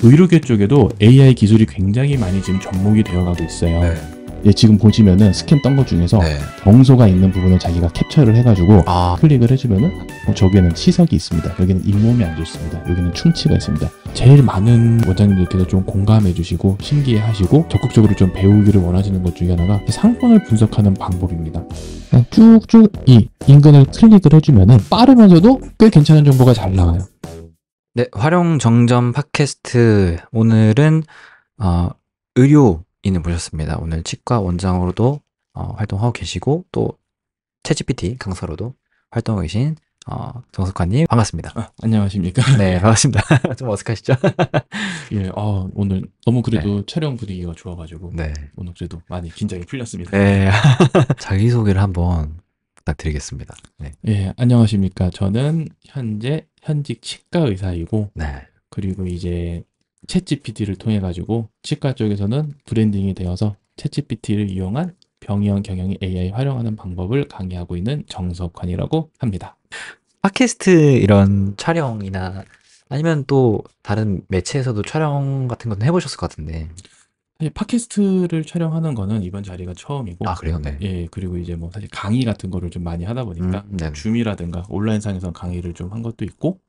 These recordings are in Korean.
의료계 쪽에도 AI 기술이 굉장히 많이 지금 접목이 되어가고 있어요. 네. 예, 지금 보시면은 스캔 떤 것 중에서 네. 정소가 있는 부분을 자기가 캡처를 해가지고 아, 클릭을 해주면은 저기에는 치석이 있습니다. 여기는 잇몸이 안 좋습니다. 여기는 충치가 있습니다. 제일 많은 원장님들께서 좀 공감해 주시고 신기해하시고 적극적으로 좀 배우기를 원하시는 것 중에 하나가 상권을 분석하는 방법입니다. 그냥 쭉쭉 이 인근을 클릭을 해주면은 빠르면서도 꽤 괜찮은 정보가 잘 나와요. 네, 활용 정점 팟캐스트 오늘은 의료인을 모셨습니다. 오늘 치과 원장으로도 활동하고 계시고 또 챗GPT 강사로도 활동하고 계신 정석환님 반갑습니다. 안녕하십니까? 네, 반갑습니다. 좀 어색하시죠? 예, 오늘 너무 그래도 촬영 분위기가 좋아가지고 네. 오늘 그래도 많이 긴장이 풀렸습니다. 네. 자기소개를 한번 부탁드리겠습니다. 네. 예, 안녕하십니까? 저는 현재 현직 치과 의사이고 네. 그리고 이제 챗GPT를 통해 가지고 치과 쪽에서는 브랜딩이 되어서 챗GPT를 이용한 병원 경영의 AI 활용하는 방법을 강의하고 있는 정석환이라고 합니다. 팟캐스트 이런 촬영이나 아니면 또 다른 매체에서도 촬영 같은 건 해보셨을 것 같은데. 사실 팟캐스트를 촬영하는 거는 이번 자리가 처음이고 아, 그래요? 네. 예, 그리고 이제 뭐 사실 강의 같은 거를 좀 많이 하다 보니까 네. 줌이라든가 온라인상에서 강의를 좀 한 것도 있고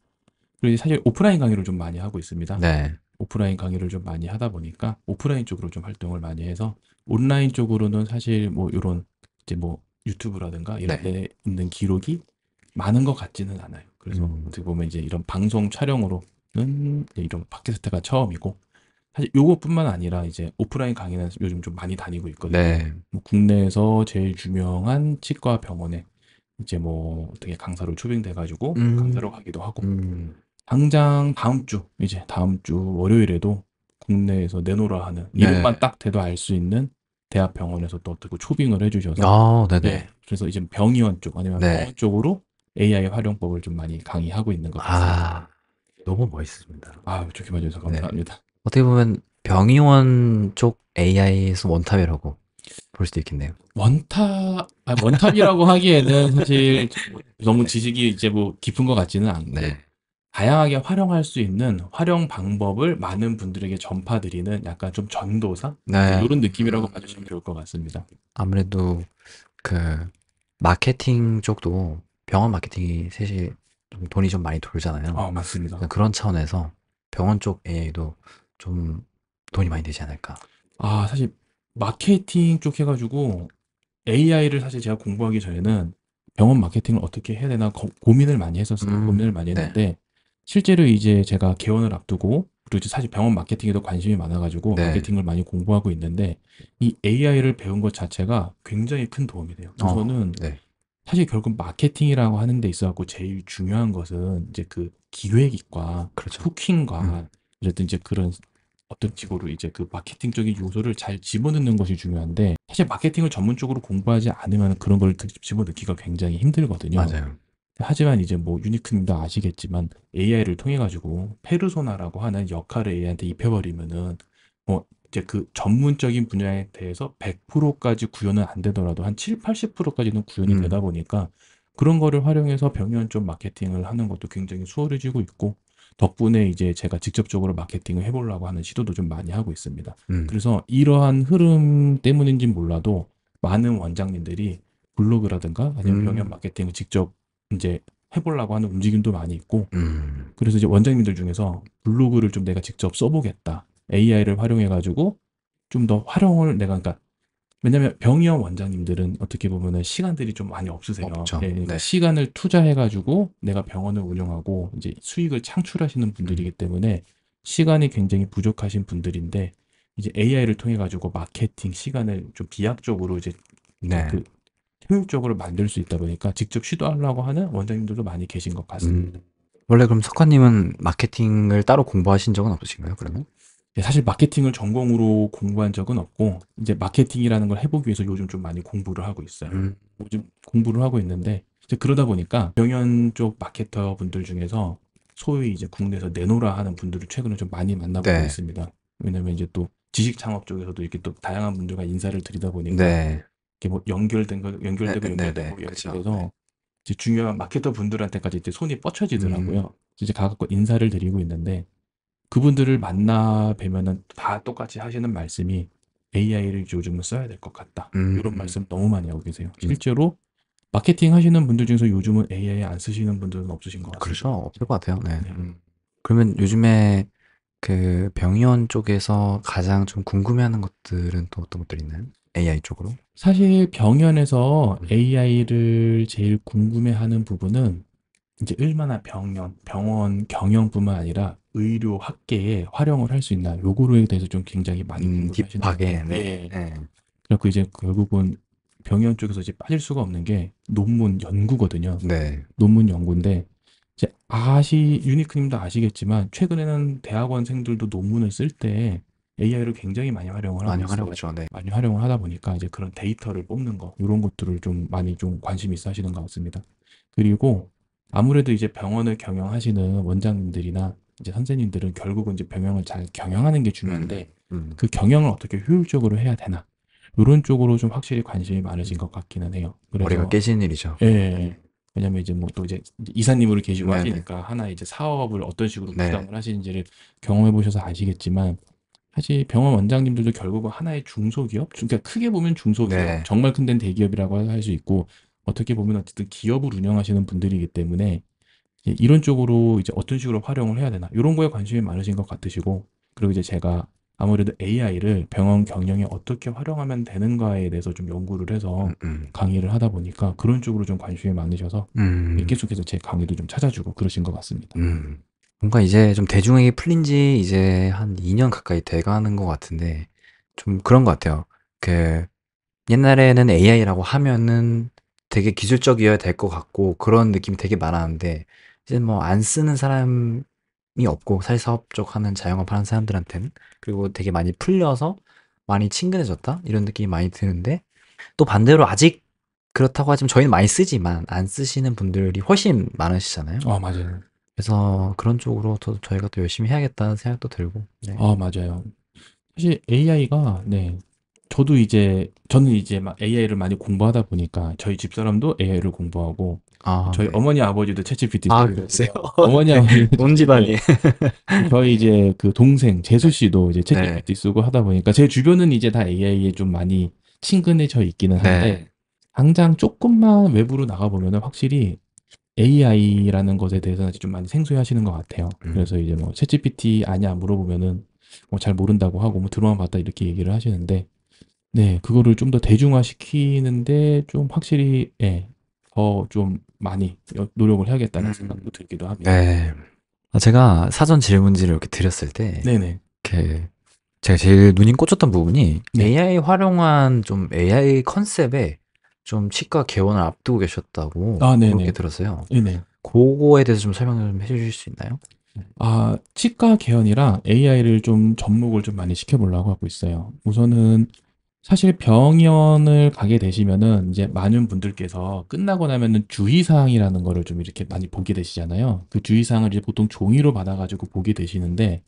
그리고 이제 사실 오프라인 강의를 좀 많이 하고 있습니다. 네. 오프라인 강의를 좀 많이 하다 보니까 오프라인 쪽으로 좀 활동을 많이 해서 온라인 쪽으로는 사실 뭐 이런 이제 뭐 유튜브라든가 이런 네. 데 있는 기록이 많은 것 같지는 않아요. 그래서 어떻게 보면 이제 이런 방송 촬영으로는 이제 이런 팟캐스트가 처음이고 사실 요것뿐만 아니라 이제 오프라인 강의는 요즘 좀 많이 다니고 있거든요. 네. 뭐 국내에서 제일 유명한 치과 병원에 이제 뭐 어떻게 강사로 초빙돼 가지고 강사로 가기도 하고 당장 다음 주 월요일에도 국내에서 내노라 하는 네. 이름만 딱 대도 알 수 있는 대학병원에서 또 어떻게 초빙을 해주셔서 아, 네네. 예, 그래서 이제 병의원 쪽 아니면 네. 병원 쪽으로 AI 활용법을 좀 많이 강의하고 있는 것 같습니다. 아, 너무 멋있습니다. 좋게 봐주셔서 네. 감사합니다. 어떻게 보면 병의원 쪽 AI에서 원탑이라고 볼 수도 있겠네요. 원탑이라고 하기에는 사실 너무 지식이 이제 뭐 깊은 것 같지는 않고 네. 다양하게 활용할 수 있는 활용 방법을 많은 분들에게 전파드리는 약간 좀 전도사? 네. 이런 느낌이라고 봐주시면 좋을 것 같습니다. 아무래도 그 마케팅 쪽도 병원 마케팅이 사실 좀 돈이 좀 많이 돌잖아요. 맞습니다. 그런 차원에서 병원 쪽 AI도 좀 돈이 많이 되지 않을까. 사실 마케팅 쪽 해가지고 AI를 사실 제가 공부하기 전에는 병원 마케팅을 어떻게 해야 되나 고민을 많이 했었어요. 고민을 많이 네. 했는데 실제로 이제 제가 개원을 앞두고 그리고 이제 사실 병원 마케팅에도 관심이 많아가지고 네. 마케팅을 많이 공부하고 있는데 이 AI를 배운 것 자체가 굉장히 큰 도움이 돼요. 우선은 네. 사실 결국 마케팅이라고 하는 데 있어서 제일 중요한 것은 이제 그 기획과 그렇죠. 후킹과 어쨌든 이제 그런 어떤 식으로 이제 그 마케팅적인 요소를 잘 집어넣는 것이 중요한데 사실 마케팅을 전문적으로 공부하지 않으면 그런 걸 집어넣기가 굉장히 힘들거든요. 맞아요. 하지만 이제 뭐 유니크님도 아시겠지만 AI를 통해 가지고 페르소나라고 하는 역할을 AI한테 입혀버리면은 뭐 이제 그 전문적인 분야에 대해서 100%까지 구현은 안 되더라도 한 7, 80%까지는 구현이 되다 보니까 그런 거를 활용해서 병원 쪽 마케팅을 하는 것도 굉장히 수월해지고 있고 덕분에 이제 제가 직접적으로 마케팅을 해보려고 하는 시도도 좀 많이 하고 있습니다. 그래서 이러한 흐름 때문인지 몰라도 많은 원장님들이 블로그라든가 아니면 병원 마케팅을 직접 이제 해보려고 하는 움직임도 많이 있고 그래서 이제 원장님들 중에서 블로그를 좀 내가 직접 써보겠다. AI를 활용해가지고 좀 더 활용을 그러니까 왜냐면 병의원 원장님들은 어떻게 보면은 시간들이 좀 많이 없으세요. 없죠. 예, 그러니까 네. 시간을 투자해가지고 내가 병원을 운영하고 이제 수익을 창출하시는 분들이기 때문에 시간이 굉장히 부족하신 분들인데 이제 AI를 통해 가지고 마케팅 시간을 좀 비약적으로 이제 네. 그 효율적으로 만들 수 있다 보니까 직접 시도하려고 하는 원장님들도 많이 계신 것 같습니다. 원래 그럼 석환님은 마케팅을 따로 공부하신 적은 없으신가요, 그러면? 사실 마케팅을 전공으로 공부한 적은 없고 이제 마케팅이라는 걸 해보기 위해서 요즘 좀 많이 공부를 하고 있어요. 요즘 공부를 하고 있는데 이제 그러다 보니까 병원 쪽 마케터 분들 중에서 소위 이제 국내에서 내노라 하는 분들을 최근에 좀 많이 만나보고 네. 있습니다. 왜냐면 이제 또 지식 창업 쪽에서도 이렇게 또 다양한 분들과 인사를 드리다 보니까 네. 이게 뭐 연결되고 그렇죠. 연결돼서 이제 중요한 마케터 분들한테까지 이제 손이 뻗쳐지더라고요. 이제 가갖고 인사를 드리고 있는데 그분들을 만나 뵈면은 다 똑같이 하시는 말씀이 AI를 요즘은 써야 될 것 같다. 이런 음, 말씀 너무 많이 하고 계세요. 음, 실제로 마케팅 하시는 분들 중에서 요즘은 AI 안 쓰시는 분들은 없으신 것 그렇죠. 같습니다. 없을 것 같아요. 네. 네. 그러면 요즘에 그 병의원 쪽에서 가장 좀 궁금해하는 것들은 또 어떤 것들이 있나요? AI 쪽으로? 사실 병연에서 음, AI를 제일 궁금해하는 부분은 이제 얼마나 병원 경영뿐만 아니라 의료 학계에 활용을 할 수 있나 요거에 대해서 좀 굉장히 많이 궁금해하시는 것 같아요. 딥하게, 네. 예. 네. 그래갖고 이제 결국은 병원 쪽에서 이제 빠질 수가 없는 게 논문 연구거든요. 네. 논문 연구인데 이제 유니크님도 아시겠지만 최근에는 대학원생들도 논문을 쓸 때 AI를 굉장히 많이 활용을 하고 많이 있어요. 활용하죠. 네. 많이 활용을 하다 보니까 이제 그런 데이터를 뽑는 거 이런 것들을 좀 많이 좀 관심 있어 하시는 것 같습니다. 그리고 아무래도 이제 병원을 경영하시는 원장님들이나 이제 선생님들은 결국은 이제 병영을 잘 경영하는 게 음, 중요한데 음, 그 경영을 어떻게 효율적으로 해야 되나 이런 쪽으로 좀 확실히 관심이 많으신 음. 것 같기는 해요. 머리가 그래서 깨지는 일이죠. 예. 네. 왜냐면 이제 뭐 또 이제 이사님으로 계시고 네네. 하시니까 하나의 이제 사업을 어떤 식으로 네. 구상을 하시는지를 경험해 보셔서 아시겠지만 사실 병원 원장님들도 결국은 하나의 중소기업, 그러니까 크게 보면 중소기업, 네. 정말 큰 데는 대기업이라고 할 수 있고 어떻게 보면 어쨌든 기업을 운영하시는 분들이기 때문에 이런 쪽으로 이제 어떤 식으로 활용을 해야 되나 이런 거에 관심이 많으신 것 같으시고 그리고 이제 제가 아무래도 AI를 병원 경영에 어떻게 활용하면 되는가에 대해서 좀 연구를 해서 음. 강의를 하다 보니까 그런 쪽으로 좀 관심이 많으셔서 음. 계속해서 제 강의도 좀 찾아주고 그러신 것 같습니다. 음. 뭔가 이제 좀 대중에게 풀린 지 이제 한 2년 가까이 돼 가는 것 같은데 좀 그런 것 같아요. 그 옛날에는 AI라고 하면은 되게 기술적이어야 될 것 같고 그런 느낌이 되게 많았는데 이제 뭐 안 쓰는 사람이 없고 사회사업 쪽 하는 자영업 하는 사람들한테는 그리고 되게 많이 풀려서 많이 친근해졌다 이런 느낌이 많이 드는데 또 반대로 아직 그렇다고 하지만 저희는 많이 쓰지만 안 쓰시는 분들이 훨씬 많으시잖아요. 아, 맞아요. 그래서 그런 쪽으로 더 저희가 또 열심히 해야겠다는 생각도 들고. 네. 아, 맞아요. 사실 AI가, 네. 저는 이제 막 AI를 많이 공부하다 보니까 저희 집사람도 AI를 공부하고 아, 저희 네. 어머니 아버지도 챗GPT 아, 쓰고 그러세요? 계시고요. 어머니 네. 아버지도 온 집안이. 저희 이제 그 동생 재수 네. 씨도 이제 네. 챗GPT 쓰고 하다 보니까 제 주변은 이제 다 AI에 좀 많이 친근해져 있기는 한데 네. 당장 조금만 외부로 나가 보면은 확실히 AI라는 것에 대해서는 좀 많이 생소해 하시는 것 같아요. 음. 그래서 이제 뭐 챗GPT 아냐 물어보면은 뭐 잘 모른다고 하고 뭐 들어만 봤다 이렇게 얘기를 하시는데 네, 그거를 좀 더 대중화시키는데 좀 확실히 예, 더 좀 많이 노력을 해야겠다는 음. 생각도 들기도 합니다. 네. 제가 사전 질문지를 이렇게 드렸을 때 네네. 이렇게 제가 제일 눈이 꽂혔던 부분이 네. AI 활용한 좀 AI 컨셉에 좀 치과 개원을 앞두고 계셨다고 아, 그렇게 네네. 들었어요. 네네. 고거에 대해서 좀 설명을 좀 해 주실 수 있나요? 아, 치과 개원이랑 AI를 좀 접목을 좀 많이 시켜보려고 하고 있어요. 우선은 사실 병원을 가게 되시면은 이제 많은 분들께서 끝나고 나면은 주의사항이라는 거를 좀 이렇게 많이 보게 되시잖아요. 그 주의사항을 이제 보통 종이로 받아가지고 보게 되시는데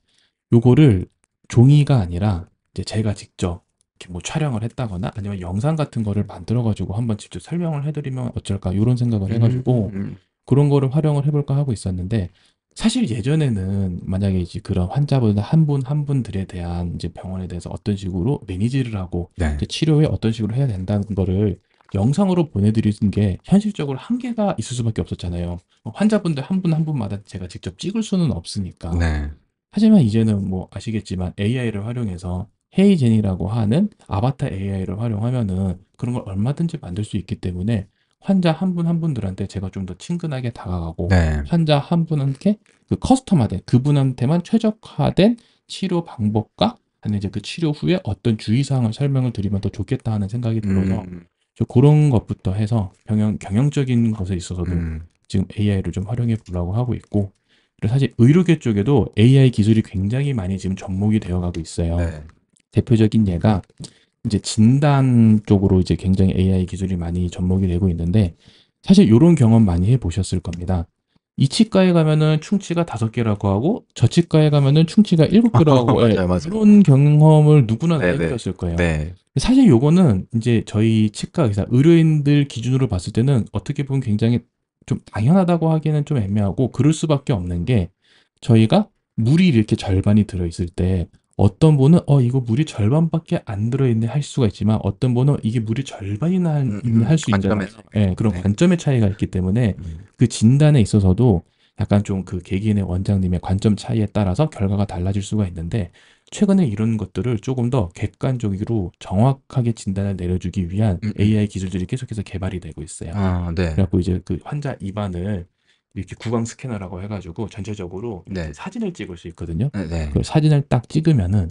요거를 종이가 아니라 이제 제가 직접 이렇게 뭐 촬영을 했다거나 아니면 영상 같은 거를 만들어 가지고 한번 직접 설명을 해드리면 어쩔까 이런 생각을 해가지고 음. 그런 거를 활용을 해볼까 하고 있었는데 사실 예전에는 만약에 이제 그런 환자분 한 분 한 분들에 대한 이제 병원에 대해서 어떤 식으로 매니지를 하고 네. 이제 치료에 어떤 식으로 해야 된다는 거를 영상으로 보내드리는 게 현실적으로 한계가 있을 수밖에 없었잖아요. 환자분들 한 분 한 분마다 제가 직접 찍을 수는 없으니까. 네. 하지만 이제는 뭐 아시겠지만 AI를 활용해서 헤이젠이라고 하는 아바타 AI를 활용하면은 그런 걸 얼마든지 만들 수 있기 때문에 환자 한 분 한 분들한테 제가 좀 더 친근하게 다가가고 네. 환자 한 분한테 그 커스텀화된 그분한테만 최적화된 치료 방법과 아니면 이제 그 치료 후에 어떤 주의사항을 설명을 드리면 더 좋겠다 하는 생각이 들어서 음. 저 그런 것부터 해서 경영적인 것에 있어서도 음. 지금 AI를 좀 활용해 보려고 하고 있고 그리고 사실 의료계 쪽에도 AI 기술이 굉장히 많이 지금 접목이 되어 가고 있어요. 네. 대표적인 예가 이제 진단 쪽으로 이제 굉장히 AI 기술이 많이 접목이 되고 있는데 사실 요런 경험 많이 해 보셨을 겁니다. 이 치과에 가면은 충치가 5개라고 하고 저 치과에 가면은 충치가 7개라고 하고 예, 맞아요, 맞아요. 요런 경험을 누구나 다 해 네네. 보셨을 거예요. 네. 사실 요거는 인제 저희 치과 의사, 의료인들 기준으로 봤을 때는 어떻게 보면 굉장히 좀 당연하다고 하기에는 좀 애매하고 그럴 수밖에 없는 게 저희가 물이 이렇게 절반이 들어있을 때 어떤 분은 이거 물이 절반밖에 안 들어있네 할 수가 있지만 어떤 분은 이게 물이 절반이나 있네 할 수 있잖아요. 관점에서. 예, 그런 네. 관점의 차이가 있기 때문에 그 진단에 있어서도 약간 좀 그 개개인의 원장님의 관점 차이에 따라서 결과가 달라질 수가 있는데 최근에 이런 것들을 조금 더 객관적으로 정확하게 진단을 내려주기 위한 AI 기술들이 계속해서 개발이 되고 있어요. 네. 그래갖고 이제 그 환자 입안을 이렇게 구강 스캐너라고 해가지고 전체적으로 이렇게 네. 사진을 찍을 수 있거든요. 네. 그 사진을 딱 찍으면은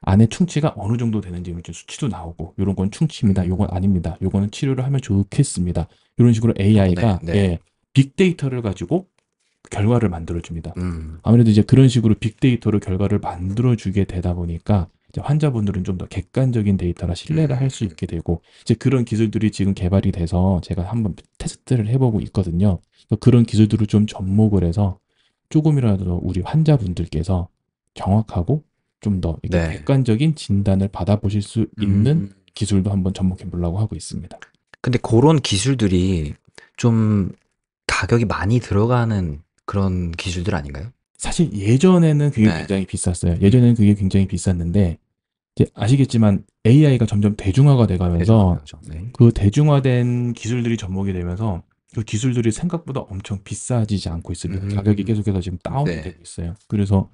안에 충치가 어느 정도 되는지 이렇게 수치도 나오고 요런 건 충치입니다. 요건 아닙니다. 요거는 치료를 하면 좋겠습니다. 이런 식으로 AI가 네. 예, 빅데이터를 가지고 결과를 만들어줍니다. 음. 아무래도 이제 그런 식으로 빅데이터로 결과를 만들어주게 되다 보니까 이제 환자분들은 좀 더 객관적인 데이터라 신뢰를 할 수 있게 되고 이제 그런 기술들이 지금 개발이 돼서 제가 한번 테스트를 해보고 있거든요. 그래서 그런 기술들을 좀 접목을 해서 조금이라도 우리 환자분들께서 정확하고 좀 더 이렇게 네. 객관적인 진단을 받아보실 수 있는 음. 기술도 한번 접목해 보려고 하고 있습니다. 근데 그런 기술들이 좀 가격이 많이 들어가는 그런 기술들 아닌가요? 사실 예전에는 그게 네. 굉장히 비쌌어요. 예전에는 그게 굉장히 비쌌는데 이제 아시겠지만 AI가 점점 대중화가 돼가면서 네. 그 대중화된 기술들이 접목이 되면서 그 기술들이 생각보다 엄청 비싸지지 않고 있습니다. 가격이 계속해서 지금 다운이 네. 되고 있어요. 그래서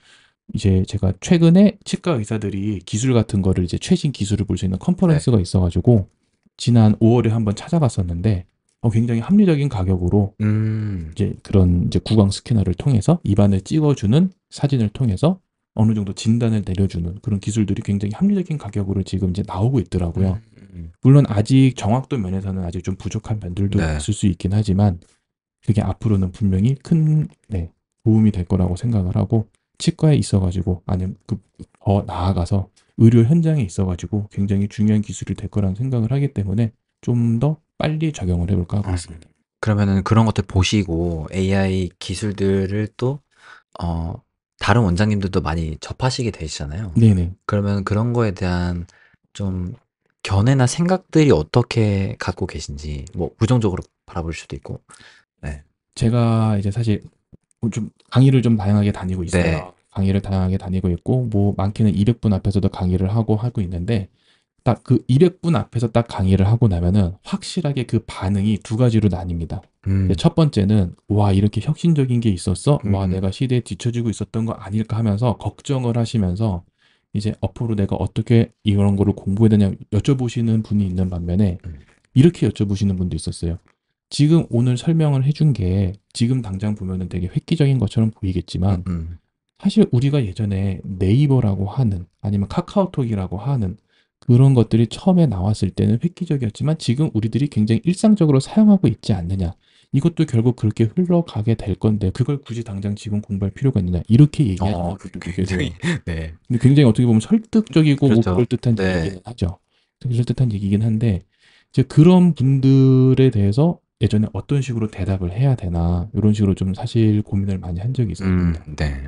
이제 제가 최근에 치과 의사들이 기술 같은 거를 이제 최신 기술을 볼 수 있는 컨퍼런스가 있어가지고 지난 5월에 한번 찾아봤었는데 굉장히 합리적인 가격으로 이제 그런 이제 구강 스캐너를 통해서 입안을 찍어주는 사진을 통해서 어느 정도 진단을 내려주는 그런 기술들이 굉장히 합리적인 가격으로 지금 이제 나오고 있더라고요. 물론 아직 정확도 면에서는 아직 좀 부족한 면들도 네. 있을 수 있긴 하지만 그게 앞으로는 분명히 큰 도움이 될 거라고 생각을 하고 치과에 있어가지고 아니면 더 나아가서 의료 현장에 있어가지고 굉장히 중요한 기술이 될 거라는 생각을 하기 때문에 좀 더 빨리 적용을 해볼까 하고 있습니다. 그러면은 그런 것들 보시고 AI 기술들을 또 다른 원장님들도 많이 접하시게 되시잖아요. 네네. 그러면 그런 거에 대한 좀 견해나 생각들이 어떻게 갖고 계신지, 뭐 부정적으로 바라볼 수도 있고. 네. 제가 이제 사실 좀 강의를 좀 다양하게 다니고 있어요. 네. 강의를 다양하게 다니고 있고 뭐 많게는 200분 앞에서도 강의를 하고 있는데 딱 그 200분 앞에서 딱 강의를 하고 나면은 확실하게 그 반응이 두 가지로 나뉩니다. 첫 번째는 와 이렇게 혁신적인 게 있었어? 와 내가 시대에 뒤처지고 있었던 거 아닐까 하면서 걱정을 하시면서 이제 앞으로 내가 어떻게 이런 거를 공부해야 되냐 여쭤보시는 분이 있는 반면에 이렇게 여쭤보시는 분도 있었어요. 지금 오늘 설명을 해준 게 지금 당장 보면은 되게 획기적인 것처럼 보이겠지만 사실 우리가 예전에 네이버라고 하는 아니면 카카오톡이라고 하는 그런 것들이 처음에 나왔을 때는 획기적이었지만 지금 우리들이 굉장히 일상적으로 사용하고 있지 않느냐. 이것도 결국 그렇게 흘러가게 될 건데 그걸 굳이 당장 지금 공부할 필요가 있느냐. 이렇게 얘기하시는 분들도 계세요. 네. 근데 굉장히 어떻게 보면 설득적이고 뭐 그렇죠. 그럴듯한 네. 얘기긴 하죠. 그럴듯한 얘기긴 한데 이제 그런 분들에 대해서 예전에 어떤 식으로 대답을 해야 되나 이런 식으로 좀 사실 고민을 많이 한 적이 있었습니다. 네.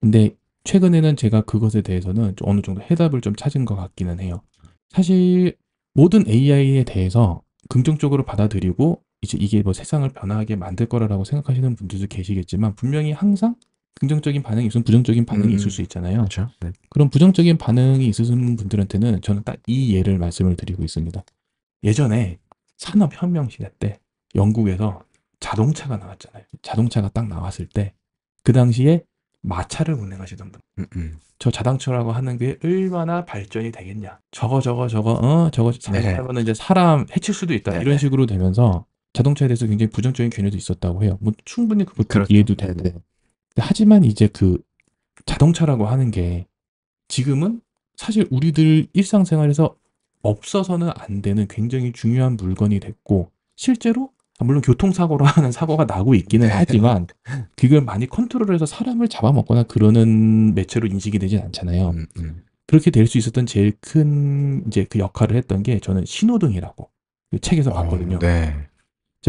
근데 최근에는 제가 그것에 대해서는 좀 어느 정도 해답을 좀 찾은 것 같기는 해요. 사실 모든 AI에 대해서 긍정적으로 받아들이고 이제 이게 뭐 세상을 변화하게 만들 거라고 생각하시는 분들도 계시겠지만 분명히 항상 긍정적인 반응이 있으면 부정적인 반응이 있을 수 있잖아요. 그렇죠. 네. 그런 부정적인 반응이 있으신 분들한테는 저는 딱 이 예를 말씀을 드리고 있습니다. 예전에 산업혁명 시대 때 영국에서 자동차가 나왔잖아요. 자동차가 딱 나왔을 때 그 당시에 마차를 운행하시던 분. 저 자동차라고 하는 게 얼마나 발전이 되겠냐. 저거 잘못하면 이제 사람 해칠 수도 있다. 네네. 이런 식으로 되면서 자동차에 대해서 굉장히 부정적인 견해도 있었다고 해요. 뭐 충분히 그것도 그렇죠. 이해도 되고. 네네. 하지만 이제 그 자동차라고 하는 게 지금은 사실 우리들 일상생활에서 없어서는 안 되는 굉장히 중요한 물건이 됐고 실제로 물론 교통사고로 하는 사고가 나고 있기는 하지만 그걸 많이 컨트롤해서 사람을 잡아먹거나 그러는 매체로 인식이 되진 않잖아요. 그렇게 될 수 있었던 제일 큰 이제 그 역할을 했던 게 저는 신호등이라고 그 책에서 봤거든요. 네.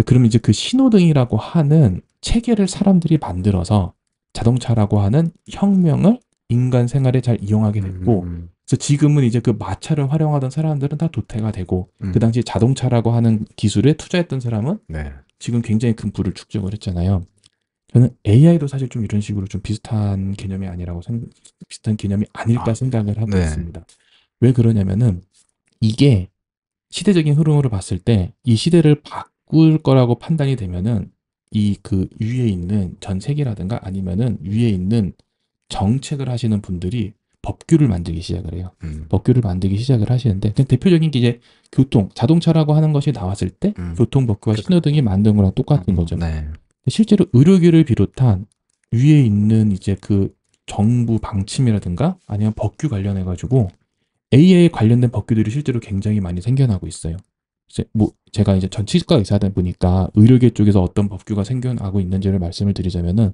그럼 이제 그 신호등이라고 하는 체계를 사람들이 만들어서 자동차라고 하는 혁명을 인간 생활에 잘 이용하게 됐고 그래서 지금은 이제 그 마차를 활용하던 사람들은 다 도태가 되고 그 당시 자동차라고 하는 기술에 투자했던 사람은 네. 지금 굉장히 큰 부를 축적을 했잖아요. 저는 AI도 사실 좀 이런 식으로 좀 비슷한 개념이 아니라고 비슷한 개념이 아닐까 아, 생각을 하고 네. 있습니다. 왜 그러냐면은 이게 시대적인 흐름으로 봤을 때 이 시대를 바꿀 거라고 판단이 되면은 이 그 위에 있는 전 세계라든가 아니면은 위에 있는 정책을 하시는 분들이 법규를 만들기 시작을 해요. 음, 법규를 만들기 시작을 하시는데 그 대표적인 게 이제 자동차라고 하는 것이 나왔을 때 음, 교통법규와 그, 신호등이 만든 거랑 똑같은 거죠. 네. 실제로 의료계를 비롯한 위에 있는 이제 그 정부 방침이라든가 아니면 법규 관련해 가지고 AI 관련된 법규들이 실제로 굉장히 많이 생겨나고 있어요. 이제 뭐 제가 이제 전 치과 의사다 보니까 의료계 쪽에서 어떤 법규가 생겨나고 있는지를 말씀을 드리자면은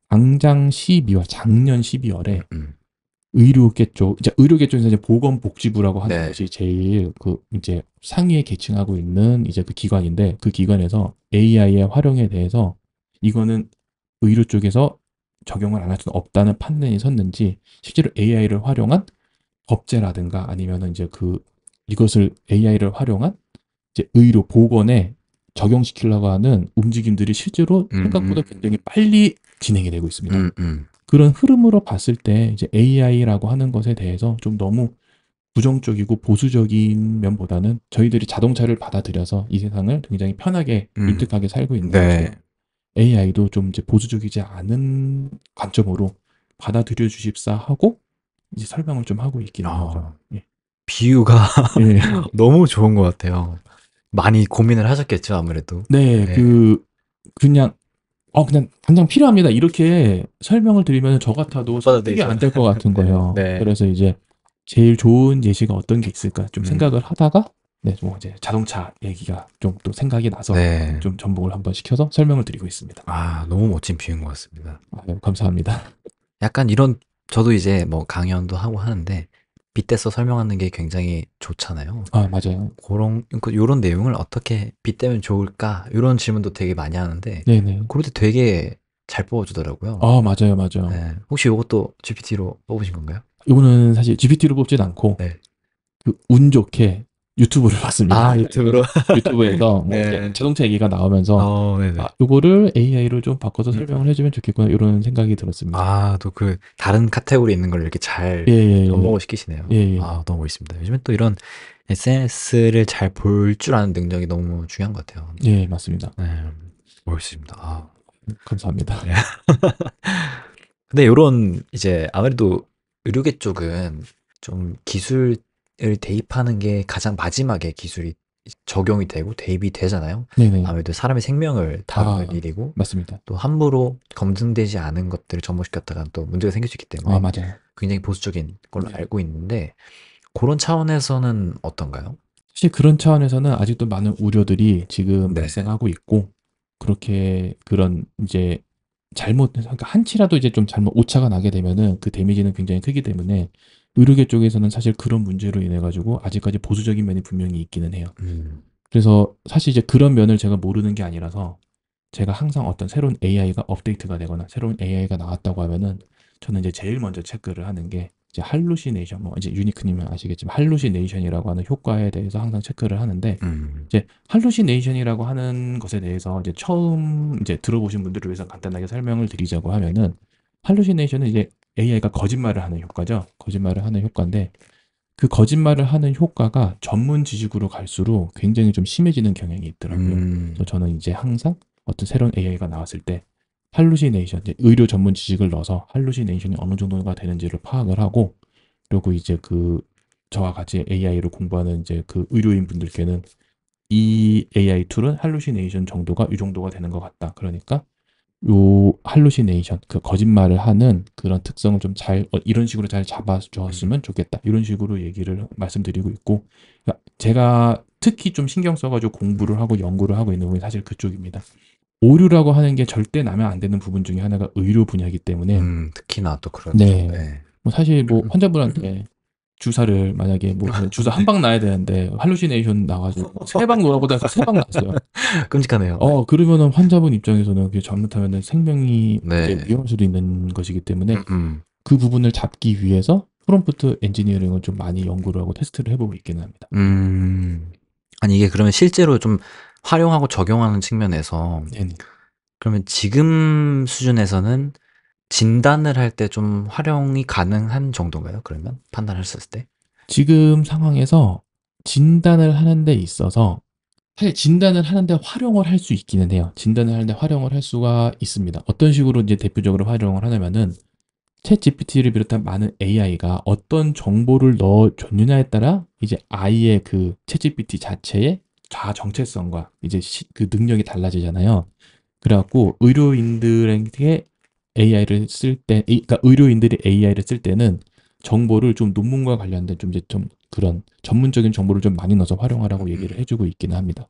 당장 12월 작년 12월에 음. 의료계 쪽 이제 의료계 쪽에서 이제 보건복지부라고 하는 네. 것이 제일 그 이제 상위에 계층하고 있는 이제 그 기관인데 그 기관에서 AI의 활용에 대해서 이거는 의료 쪽에서 적용을 안 할 수는 없다는 판단이 섰는지 실제로 AI를 활용한 법제라든가 아니면은 이제 그 이것을 AI를 활용한 이제 의료 보건에 적용시키려고 하는 움직임들이 실제로 음, 생각보다 굉장히 빨리 진행이 되고 있습니다. 음, 음. 그런 흐름으로 봤을 때 이제 AI라고 하는 것에 대해서 좀 너무 부정적이고 보수적인 면보다는 저희들이 자동차를 받아들여서 이 세상을 굉장히 편하게 음, 윤택하게 살고 있는 네. 것처럼 AI도 좀 이제 보수적이지 않은 관점으로 받아들여 주십사 하고 이제 설명을 좀 하고 있기는 하죠. 어, 예. 비유가 예. 너무 좋은 것 같아요. 많이 고민을 하셨겠죠, 아무래도. 네, 네. 그냥, 그냥 당장 필요합니다. 이렇게 설명을 드리면 저 같아도 설득이 받아들이죠. 안 될 것 같은 네, 거예요. 네. 그래서 이제 제일 좋은 예시가 어떤 게 있을까 좀 음, 생각을 하다가, 네, 뭐 이제 자동차 얘기가 좀 또 생각이 나서 네. 좀 접목을 한번 시켜서 설명을 드리고 있습니다. 아, 너무 멋진 비유인 것 같습니다. 네, 감사합니다. 약간 이런, 저도 이제 뭐 강연도 하고 하는데, 빗대서 설명하는 게 굉장히 좋잖아요. 아, 맞아요. 요런 내용을 어떻게 빗대면 좋을까? 이런 질문도 되게 많이 하는데, 네네. 그럴 때 되게 잘 뽑아주더라고요. 아, 맞아요, 맞아요. 네. 혹시 이것도 GPT로 뽑으신 건가요? 이거는 사실 GPT로 뽑진 않고 네. 그 운 좋게 유튜브를 봤습니다. 아, 유튜브로? 유튜브에서 뭐 이제 네. 자동차 얘기가 나오면서 네네. 요거를 AI로 좀 바꿔서 음. 설명을 해주면 좋겠구나 이런 생각이 들었습니다. 아, 또 그 다른 카테고리 있는 걸 이렇게 잘 예예예. 접목을 시키시네요. 예예. 아, 너무 멋있습니다. 요즘에 또 이런 SNS를 잘 볼 줄 아는 능력이 너무 중요한 것 같아요. 예, 맞습니다. 네. 멋있습니다. 아. 감사합니다. 네. 근데 요런 이제 아무래도 의료계 쪽은 좀 기술을 대입하는 게 가장 마지막에 기술이 적용이 되고 대입이 되잖아요. 네네. 아무래도 사람의 생명을 다루는 아, 일이고 맞습니다. 또 함부로 검증되지 않은 것들을 접목시켰다가 또 문제가 생길 수 있기 아, 때문에 맞아요. 굉장히 보수적인 걸로 네. 알고 있는데 그런 차원에서는 어떤가요? 사실 그런 차원에서는 아직도 많은 우려들이 지금 네. 발생하고 있고 그렇게 그런 이제 그러니까 한치라도 이제 좀 잘못 오차가 나게 되면은 그 데미지는 굉장히 크기 때문에 의료계 쪽에서는 사실 그런 문제로 인해 가지고 아직까지 보수적인 면이 분명히 있기는 해요. 음. 그래서 사실 이제 그런 면을 제가 모르는 게 아니라서 제가 항상 어떤 새로운 AI가 업데이트가 되거나 새로운 AI가 나왔다고 하면은 저는 이제 제일 먼저 체크를 하는 게 이제 할루시네이션 뭐 이제 유니크님은 아시겠지만 할루시네이션이라고 하는 효과에 대해서 항상 체크를 하는데 음. 이제 할루시네이션이라고 하는 것에 대해서 이제 처음 이제 들어보신 분들을 위해서 간단하게 설명을 드리자고 하면은 할루시네이션은 이제 AI가 거짓말을 하는 효과죠. 거짓말을 하는 효과인데 그 거짓말을 하는 효과가 전문 지식으로 갈수록 굉장히 좀 심해지는 경향이 있더라고요. 그래서 음. 저는 이제 항상 어떤 새로운 AI가 나왔을 때 할루시네이션, 이제 의료 전문 지식을 넣어서 할루시네이션이 어느 정도가 되는지를 파악을 하고 그리고 이제 그 저와 같이 AI를 공부하는 이제 그 의료인 분들께는 이 AI 툴은 할루시네이션 정도가 이 정도가 되는 것 같다. 그러니까 요 할루시네이션 그 거짓말을 하는 그런 특성을 좀 이런 식으로 잘 음. 잡아주었으면 좋겠다 이런 식으로 얘기를 말씀드리고 있고 그러니까 제가 특히 좀 신경 써가지고 공부를 하고 연구를 하고 있는 부분이 사실 그쪽입니다. 오류라고 하는 게 절대 나면 안 되는 부분 중에 하나가 의료 분야이기 때문에 특히나 또 그렇죠. 네. 네. 뭐 사실 뭐 환자분한테 주사를 만약에 뭐 주사 한 방 놔야 되는데 할루시네이션 나가지고 세 방 놓으라고 해서 세 방 놨어요. 끔찍하네요. 그러면은 환자분 입장에서는 그게 잘못하면은 생명이 이제 네. 위험할 수도 있는 것이기 때문에 음음. 그 부분을 잡기 위해서 프롬프트 엔지니어링을 좀 많이 연구를 하고 테스트를 해보고 있기는 합니다. 아니 이게 그러면 실제로 좀 활용하고 적용하는 측면에서 네네. 그러면 지금 수준에서는 진단을 할 때 좀 활용이 가능한 정도인가요? 그러면 판단했을 때? 지금 상황에서 진단을 하는 데 있어서 사실 진단을 하는데 활용을 할 수 있기는 해요. 진단을 하는데 활용을 할 수가 있습니다. 어떤 식으로 이제 대표적으로 활용을 하냐면은 챗 GPT를 비롯한 많은 AI가 어떤 정보를 넣어줬느냐에 따라 이제 아이의 그 챗 GPT 자체의 자아 정체성과 이제 그 능력이 달라지잖아요. 그래갖고 의료인들에게 AI를 쓸 때, 그러니까 의료인들이 AI를 쓸 때는 정보를 좀 논문과 관련된 좀 이제 좀 그런 전문적인 정보를 좀 많이 넣어서 활용하라고 얘기를 해주고 있기는 합니다.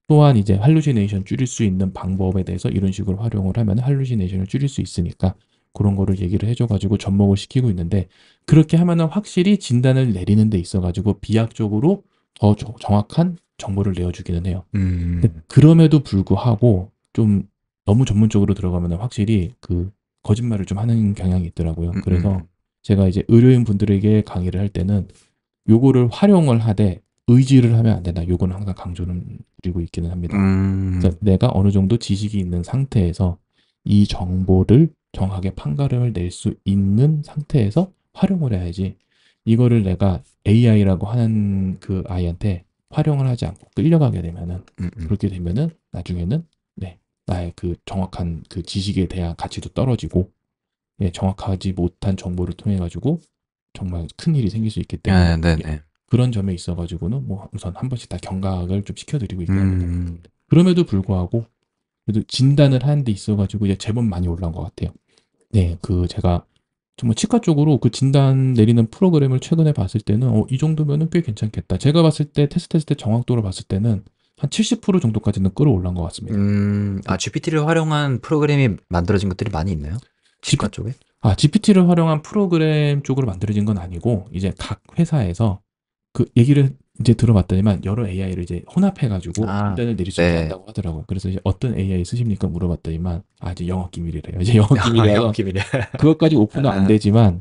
또한 이제 할루시네이션 줄일 수 있는 방법에 대해서 이런 식으로 활용을 하면 할루시네이션을 줄일 수 있으니까 그런 거를 얘기를 해줘가지고 접목을 시키고 있는데 그렇게 하면은 확실히 진단을 내리는 데 있어가지고 비약적으로 더 정확한 정보를 내어주기는 해요. 근데 그럼에도 불구하고 좀 너무 전문적으로 들어가면 확실히 그 거짓말을 좀 하는 경향이 있더라고요. 그래서 제가 이제 의료인 분들에게 강의를 할 때는 요거를 활용을 하되 의지를 하면 안 된다. 요거는 항상 강조를 드리고 있기는 합니다. 그래서 내가 어느 정도 지식이 있는 상태에서 이 정보를 정확하게 판가름을 낼 수 있는 상태에서 활용을 해야지 이거를 내가 AI라고 하는 그 아이한테 활용을 하지 않고 끌려가게 되면은 그렇게 되면은 나중에는 네, 나의 그 정확한 그 지식에 대한 가치도 떨어지고 예, 정확하지 못한 정보를 통해 가지고 정말 큰 일이 생길 수 있기 때문에 예, 네네. 그런 점에 있어 가지고는 뭐 우선 한 번씩 다 경각을 좀 시켜드리고 있긴 합니다. 그럼에도 불구하고 그래도 진단을 하는 데 있어 가지고 이제 제법 많이 올라온 것 같아요. 네, 그 제가 정말 치과 쪽으로 그 진단 내리는 프로그램을 최근에 봤을 때는 이 정도면은 꽤 괜찮겠다. 제가 봤을 때 테스트했을 때 정확도를 봤을 때는 한 70% 정도까지는 끌어올란 것 같습니다. GPT를 활용한 프로그램이 만들어진 것들이 많이 있나요? 치과 쪽에? GPT를 활용한 프로그램 쪽으로 만들어진 건 아니고 이제 각 회사에서 그 얘기를 이제 들어봤더니만 여러 AI를 이제 혼합해가지고 진단을 내릴 수 있게 네. 한다고 하더라고요. 그래서 이제 어떤 AI 쓰십니까 물어봤더니만 이제 영업 기밀이래요. 이제 영업 기밀이라서 기밀이야. 그것까지 오픈은 안 되지만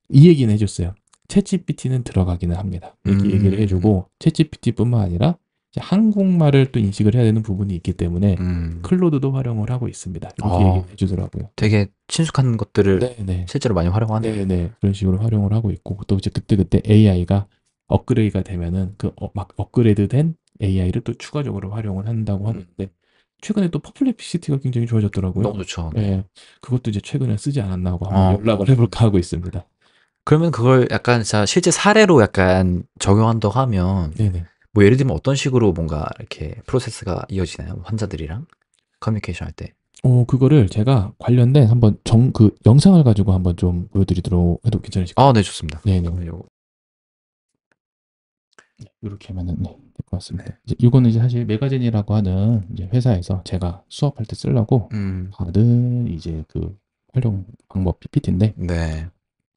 이 얘기는 해줬어요. 챗GPT는 들어가기는 합니다. 이렇게 얘기를 해주고 챗GPT뿐만 아니라 이제 한국말을 또 인식을 해야 되는 부분이 있기 때문에 클로드도 활용을 하고 있습니다. 이렇게 얘기를 해주더라고요. 되게 친숙한 것들을 네네. 실제로 많이 활용하네요. 네네. 그런 식으로 활용을 하고 있고 또 이제 그때그때 AI가 업그레이드가 되면은 막 업그레이드된 AI를 또 추가적으로 활용을 한다고 하는데 최근에 또 퍼플렉시티가 굉장히 좋아졌더라고요. 너무 좋죠. 예. 그것도 이제 최근에 쓰지 않았나 하고 한번 연락을 해볼까 하고 있습니다. 그러면 그걸 약간 자 실제 사례로 약간 적용한다고 하면 네네. 뭐 예를 들면 어떤 식으로 뭔가 이렇게 프로세스가 이어지나요? 환자들이랑 커뮤니케이션 할 때. 그거를 제가 관련된 한번 그 영상을 가지고 한번 좀 보여드리도록 해도 괜찮으실까요? 네, 좋습니다. 네네. 그러면 요거 이렇게 하면은 될 것 같습니다. 이제 이거는 이제 사실 매거진이라고 하는 이제 회사에서 제가 수업할 때 쓰려고 받은 이제 그 활용 방법 PPT인데 네.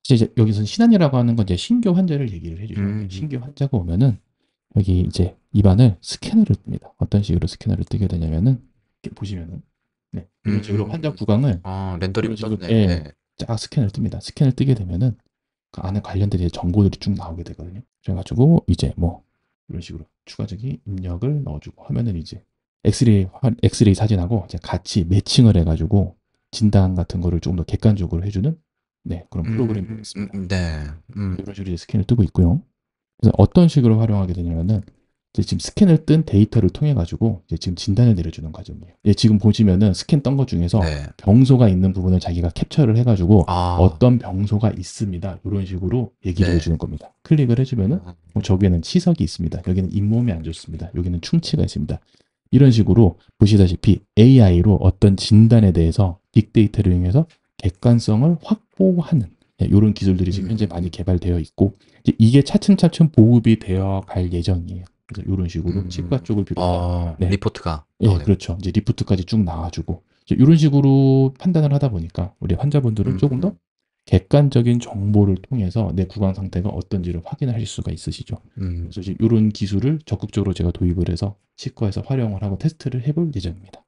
이제 여기서 신안이라고 하는 건 이제 신규 환자를 얘기를 해주죠. 신규 환자가 오면은 여기 이제 입안을 스캐너를 뜹니다. 어떤 식으로 스캐너를 뜨게 되냐면은 이렇게 보시면은 네, 이런 식으로 환자 구강을 렌더링 이런 식으로 떴네. 쫙 스캔을 뜹니다. 스캔을 뜨게 되면은 그 안에 관련된 이제 정보들이 쭉 나오게 되거든요. 그래가지고 이제 뭐 이런 식으로 추가적인 입력을 넣어주고 하면은 이제 엑스레이 사진하고 이제 같이 매칭을 해가지고 진단 같은 거를 조금 더 객관적으로 해주는 네, 그런 프로그램이 있습니다. 네. 이런 식으로 이제 스캔을 뜨고 있고요. 그래서 어떤 식으로 활용하게 되냐면은 이제 지금 스캔을 뜬 데이터를 통해 가지고 이제 지금 진단을 내려주는 과정이에요. 예, 지금 보시면은 스캔 떤 것 중에서 네. 병소가 있는 부분을 자기가 캡처를 해가지고 어떤 병소가 있습니다. 이런 식으로 얘기를 네. 해주는 겁니다. 클릭을 해주면은 저기에는 치석이 있습니다. 여기는 잇몸이 안 좋습니다. 여기는 충치가 있습니다. 이런 식으로 보시다시피 AI로 어떤 진단에 대해서 빅데이터를 이용해서 객관성을 확보하는 이런 기술들이 지금 현재 많이 개발되어 있고 이게 차츰차츰 보급이 되어 갈 예정이에요. 그래서 이런 식으로 치과 쪽을 비롯한 리포트가 예, 그렇죠. 이제 리프트까지 쭉 나와주고 이런 식으로 판단을 하다 보니까 우리 환자분들은 조금 더 객관적인 정보를 통해서 내 구강 상태가 어떤지를 확인을 하실 수가 있으시죠. 그래서 이제 이런 기술을 적극적으로 제가 도입을 해서 치과에서 활용을 하고 테스트를 해볼 예정입니다.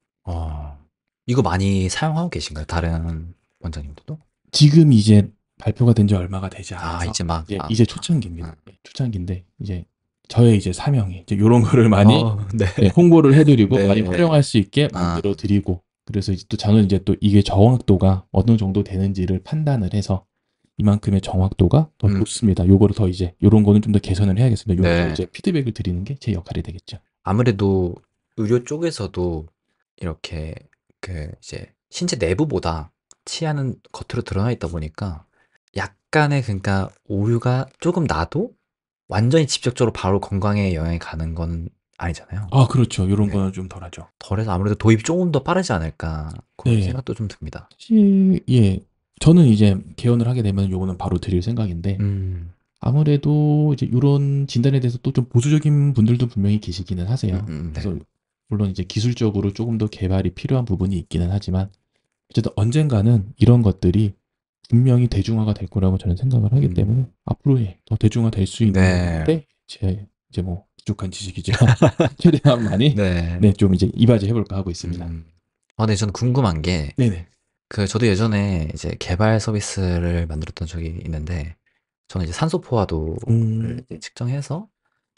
이거 많이 사용하고 계신가요? 다른 원장님들도? 지금 이제 발표가 된 지 얼마가 되지 않아서 이제 막 이제 초창기입니다. 초창기인데 이제 저의 이제 사명이 이제 이런 거를 많이 네. 홍보를 해드리고 네. 많이 활용할 수 있게 만들어 드리고 그래서 이제 또 저는 이제 또 이게 정확도가 어느 정도 되는지를 판단을 해서 이만큼의 정확도가 더 음. 좋습니다. 요거를 더 이제 요런 거는 좀 더 개선을 해야겠습니다. 요거를 네. 이제 피드백을 드리는 게 제 역할이 되겠죠. 아무래도 의료 쪽에서도 이렇게 이제 신체 내부보다 치아는 겉으로 드러나 있다 보니까 약간의 그러니까 오류가 조금 나도 완전히 직접적으로 바로 건강에 영향이 가는 건 아니잖아요. 아 그렇죠. 요런 네. 거는 좀 덜하죠. 덜해서 아무래도 도입이 조금 더 빠르지 않을까 그런 네. 생각도 좀 듭니다. 사실 예. 저는 이제 개원을 하게 되면 요거는 바로 드릴 생각인데 음. 아무래도 이제 요런 진단에 대해서 또 좀 보수적인 분들도 분명히 계시기는 하세요. 네. 그래서 물론 이제 기술적으로 조금 더 개발이 필요한 부분이 있기는 하지만 어쨌든 언젠가는 이런 것들이 분명히 대중화가 될 거라고 저는 생각을 하기 때문에 앞으로 예, 더 대중화될 수 있는 네. 부분인데 제 이제 뭐 부족한 지식이지만 최대한 많이 네. 네, 좀 이제 이바지 해볼까 하고 있습니다. 네, 저는 궁금한 게 네네. 저도 예전에 이제 개발 서비스를 만들었던 적이 있는데 저는 이제 산소 포화도를 이제 측정해서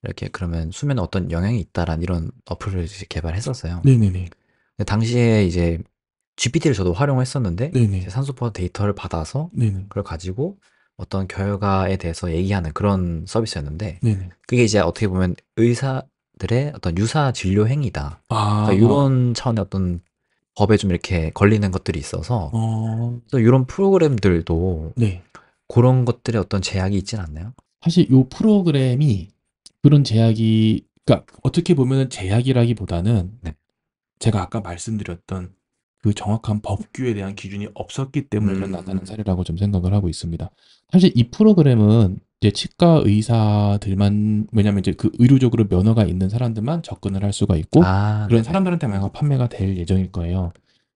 이렇게 그러면 수면에 어떤 영향이 있다란 이런 어플을 이제 개발했었어요. 네네네. 근데 당시에 이제 GPT를 저도 활용했었는데 이제 네네. 산소 포화 데이터를 받아서 네네. 그걸 가지고 어떤 결과에 대해서 얘기하는 그런 서비스였는데 네네. 그게 이제 어떻게 보면 의사들의 어떤 유사 진료 행위다. 아, 그러니까 이런 차원의 어떤 법에 좀 이렇게 걸리는 것들이 있어서 그래서 이런 프로그램들도 네. 그런 것들에 어떤 제약이 있진 않나요? 사실 요 프로그램이 그런 제약이, 그러니까 어떻게 보면은 제약이라기보다는 네. 제가 아까 말씀드렸던 그 정확한 법규에 대한 기준이 없었기 때문에 나타난 사례라고 좀 생각을 하고 있습니다. 사실 이 프로그램은 이제 치과 의사들만, 왜냐면 이제 그 의료적으로 면허가 있는 사람들만 접근을 할 수가 있고 그런 네네. 사람들한테만 판매가 될 예정일 거예요.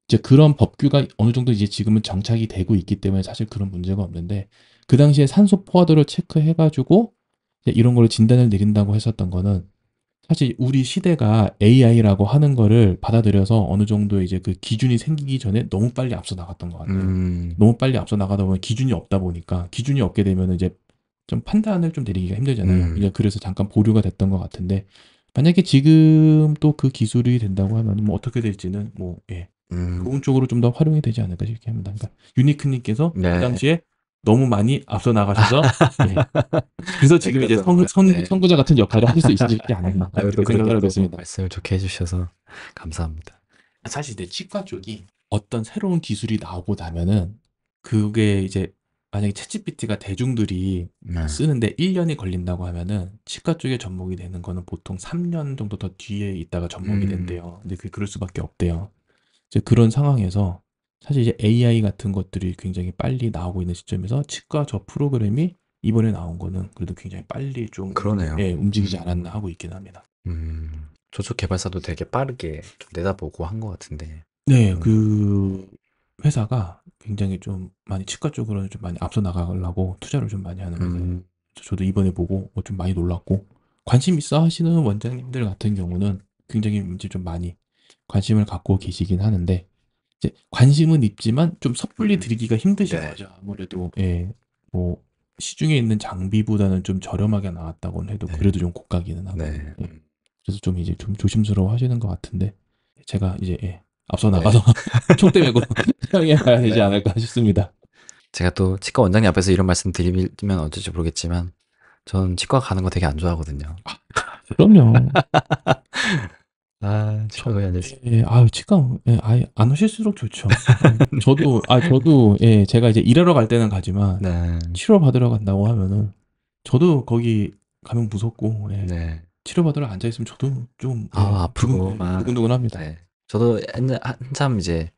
이제 그런 법규가 어느 정도 이제 지금은 정착이 되고 있기 때문에 사실 그런 문제가 없는데 그 당시에 산소 포화도를 체크해가지고 이런 걸 진단을 내린다고 했었던 거는 사실 우리 시대가 AI라고 하는 거를 받아들여서 어느 정도 이제 그 기준이 생기기 전에 너무 빨리 앞서 나갔던 것 같아요. 너무 빨리 앞서 나가다 보면 기준이 없다 보니까 기준이 없게 되면 이제 좀 판단을 좀 내리기가 힘들잖아요. 이제 그래서 잠깐 보류가 됐던 것 같은데 만약에 지금 또 그 기술이 된다고 하면 뭐 어떻게 될지는 뭐 예, 좋은 쪽으로 좀 더 활용이 되지 않을까 싶게 합니다. 그러니까 유니크님께서 그 네. 당시에 너무 많이 앞서 나가셔서 예, 그래서 지금 이제 네. 선구자 같은 역할을 하실 수 있으시지 않았나 아유, 또 그렇게 그렇게 생각을 하고 또 있습니다. 말씀을 좋게 해주셔서 감사합니다. 사실 이제 치과 쪽이 어떤 새로운 기술이 나오고 나면은 그게 이제 만약에 챗GPT가 대중들이 네. 쓰는데 1년이 걸린다고 하면은 치과 쪽에 접목이 되는 거는 보통 3년 정도 더 뒤에 있다가 접목이 된대요. 근데 그게 그럴 수밖에 없대요. 이제 그런 상황에서 사실 이제 AI 같은 것들이 굉장히 빨리 나오고 있는 시점에서 치과 저 프로그램이 이번에 나온 거는 그래도 굉장히 빨리 좀 그러네요. 예, 움직이지 않았나 하고 있긴 합니다. 저쪽 개발사도 되게 빠르게 좀 내다보고 한 것 같은데. 네, 그 회사가 굉장히 좀 많이 치과 쪽으로는 좀 많이 앞서 나가려고 투자를 좀 많이 하는 회사예요. 저도 이번에 보고 좀 많이 놀랐고 관심 있어 하시는 원장님들 같은 경우는 굉장히 이제 좀 많이 관심을 갖고 계시긴 하는데 이제 관심은 있지만 좀 섣불리 드리기가 힘드신 네. 거죠. 아무래도 예, 뭐 시중에 있는 장비보다는 좀 저렴하게 나왔다고는 해도 네. 그래도 좀 고가기는 하고 네. 예. 그래서 좀 이제 좀 조심스러워 하시는 것 같은데 제가 이제 예, 앞서 네. 나가서 촉대 메고 사용해 봐야 되지 네. 않을까 싶습니다. 제가 또 치과 원장님 앞에서 이런 말씀 드리면 어쩔지 모르겠지만 전 치과 가는 거 되게 안 좋아하거든요. 그럼요. 치과 거의 앉아있어. 예, 아유, 치과, 예, 아예 안 오실수록 좋죠. 예, 저도, 예, 제가 이제 일하러 갈 때는 가지만, 네. 치료받으러 간다고 하면은, 저도 거기 가면 무섭고, 예, 네. 치료받으러 앉아있으면 저도 좀, 예, 아프고 예, 두근두근 합니다. 네. 저도 한참 이제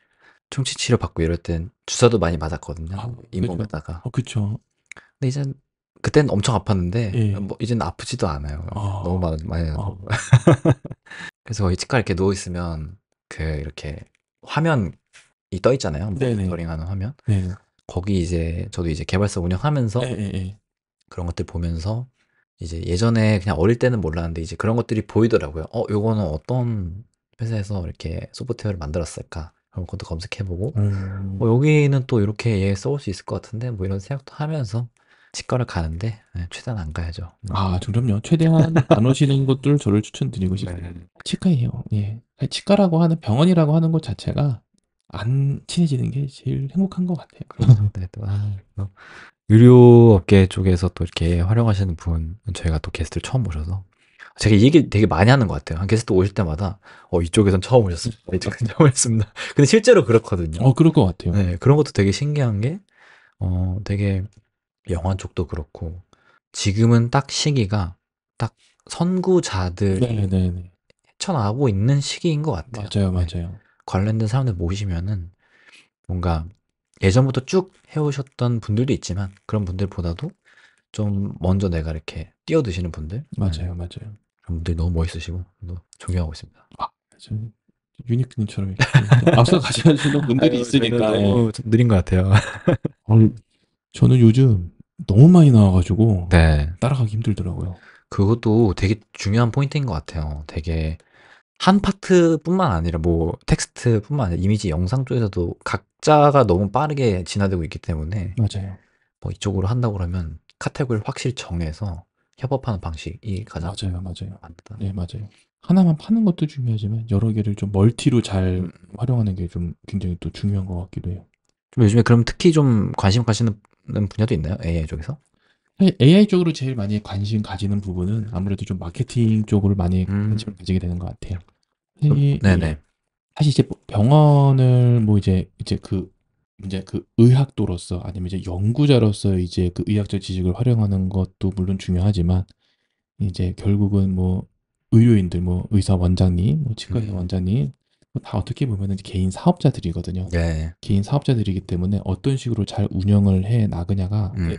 충치 치료 받고 이럴 땐 주사도 많이 맞았거든요. 아, 잇몸에다가. 그쵸. 근데 이젠 그땐 엄청 아팠는데 예, 뭐 이제는 아프지도 않아요. 너무 아, 많이 아, 해서. 그래서 거의 치과 이렇게 누워 있으면 이렇게 화면이 떠 있잖아요. 네네, 모니터링하는 화면. 네네, 거기 이제 저도 이제 개발사 예, 운영하면서 예, 예. 그런 것들 보면서 이제 예전에 그냥 어릴 때는 몰랐는데 이제 그런 것들이 보이더라고요. 요거는 어떤 회사에서 이렇게 소프트웨어를 만들었을까? 그런 것도 검색해보고 여기는 또 이렇게 얘 써올 수 있을 것 같은데 뭐 이런 생각도 하면서 치과를 가는데 최대한 안 가야죠. 아, 그럼요. 최대한 안 오시는 곳들 저를 추천드리고 싶습니다. 네. 치과예요. 예. 치과라고 하는 병원이라고 하는 곳 자체가 안 친해지는 게 제일 행복한 것 같아요. 그렇죠. 네, 또 의료업계 쪽에서 또 이렇게 활용하시는 분은 저희가 또 게스트를 처음 모셔서 제가 이 얘기 되게 많이 하는 것 같아요. 한 게스트 오실 때마다 이쪽에선 처음 오셨습니다. 이쪽에선 처음 오셨습니다. 근데 실제로 그렇거든요. 그럴 것 같아요. 네, 그런 것도 되게 신기한 게 되게 영화 쪽도 그렇고 지금은 딱 시기가 딱 선구자들이 네네네. 헤쳐나가고 있는 시기인 것 같아요. 맞아요, 네. 맞아요. 관련된 사람들 모시면은 뭔가 예전부터 쭉 해오셨던 분들도 있지만 그런 분들보다도 좀 먼저 내가 이렇게 뛰어드시는 분들, 맞아요, 맞아요. 그런 분들이 너무 멋있으시고 또 존경하고 있습니다. 아, 저 유니크님처럼 이렇게 또 앞서 가셔주는 분들이 아유, 저희는 있으니까, 예. 너무 좀 느린 것 같아요. 어, 저는 요즘 너무 많이 나와가지고 네. 따라가기 힘들더라고요. 그것도 되게 중요한 포인트인 것 같아요. 되게 한 파트뿐만 아니라 뭐 텍스트뿐만 아니라 이미지 영상 쪽에서도 각자가 너무 빠르게 진화되고 있기 때문에 맞아요. 뭐 이쪽으로 한다고 그러면 카테고리를 확실히 정해서 협업하는 방식이 가장 맞아요, 맞아요. 맞다. 네, 맞아요. 하나만 파는 것도 중요하지만 여러 개를 좀 멀티로 잘 음. 활용하는 게 좀 굉장히 또 중요한 것 같기도 해요. 좀 요즘에 그럼 특히 좀 관심 가시는 분야도 있나요? AI 쪽에서? 사실 AI 쪽으로 제일 많이 관심 가지는 부분은 아무래도 좀 마케팅 쪽으로 많이 음. 관심을 가지게 되는 것 같아요. 네네. 사실 이제 뭐 병원을 뭐 이제 그 의학도로서 아니면 이제 연구자로서 이제 그 의학적 지식을 활용하는 것도 물론 중요하지만 이제 결국은 뭐 의료인들 뭐 의사 원장님, 뭐 치과의사 음. 원장님 뭐다 어떻게 보면은 개인 사업자들이거든요. 네. 개인 사업자들이기 때문에 어떤 식으로 잘 운영을 해 나가냐가 음.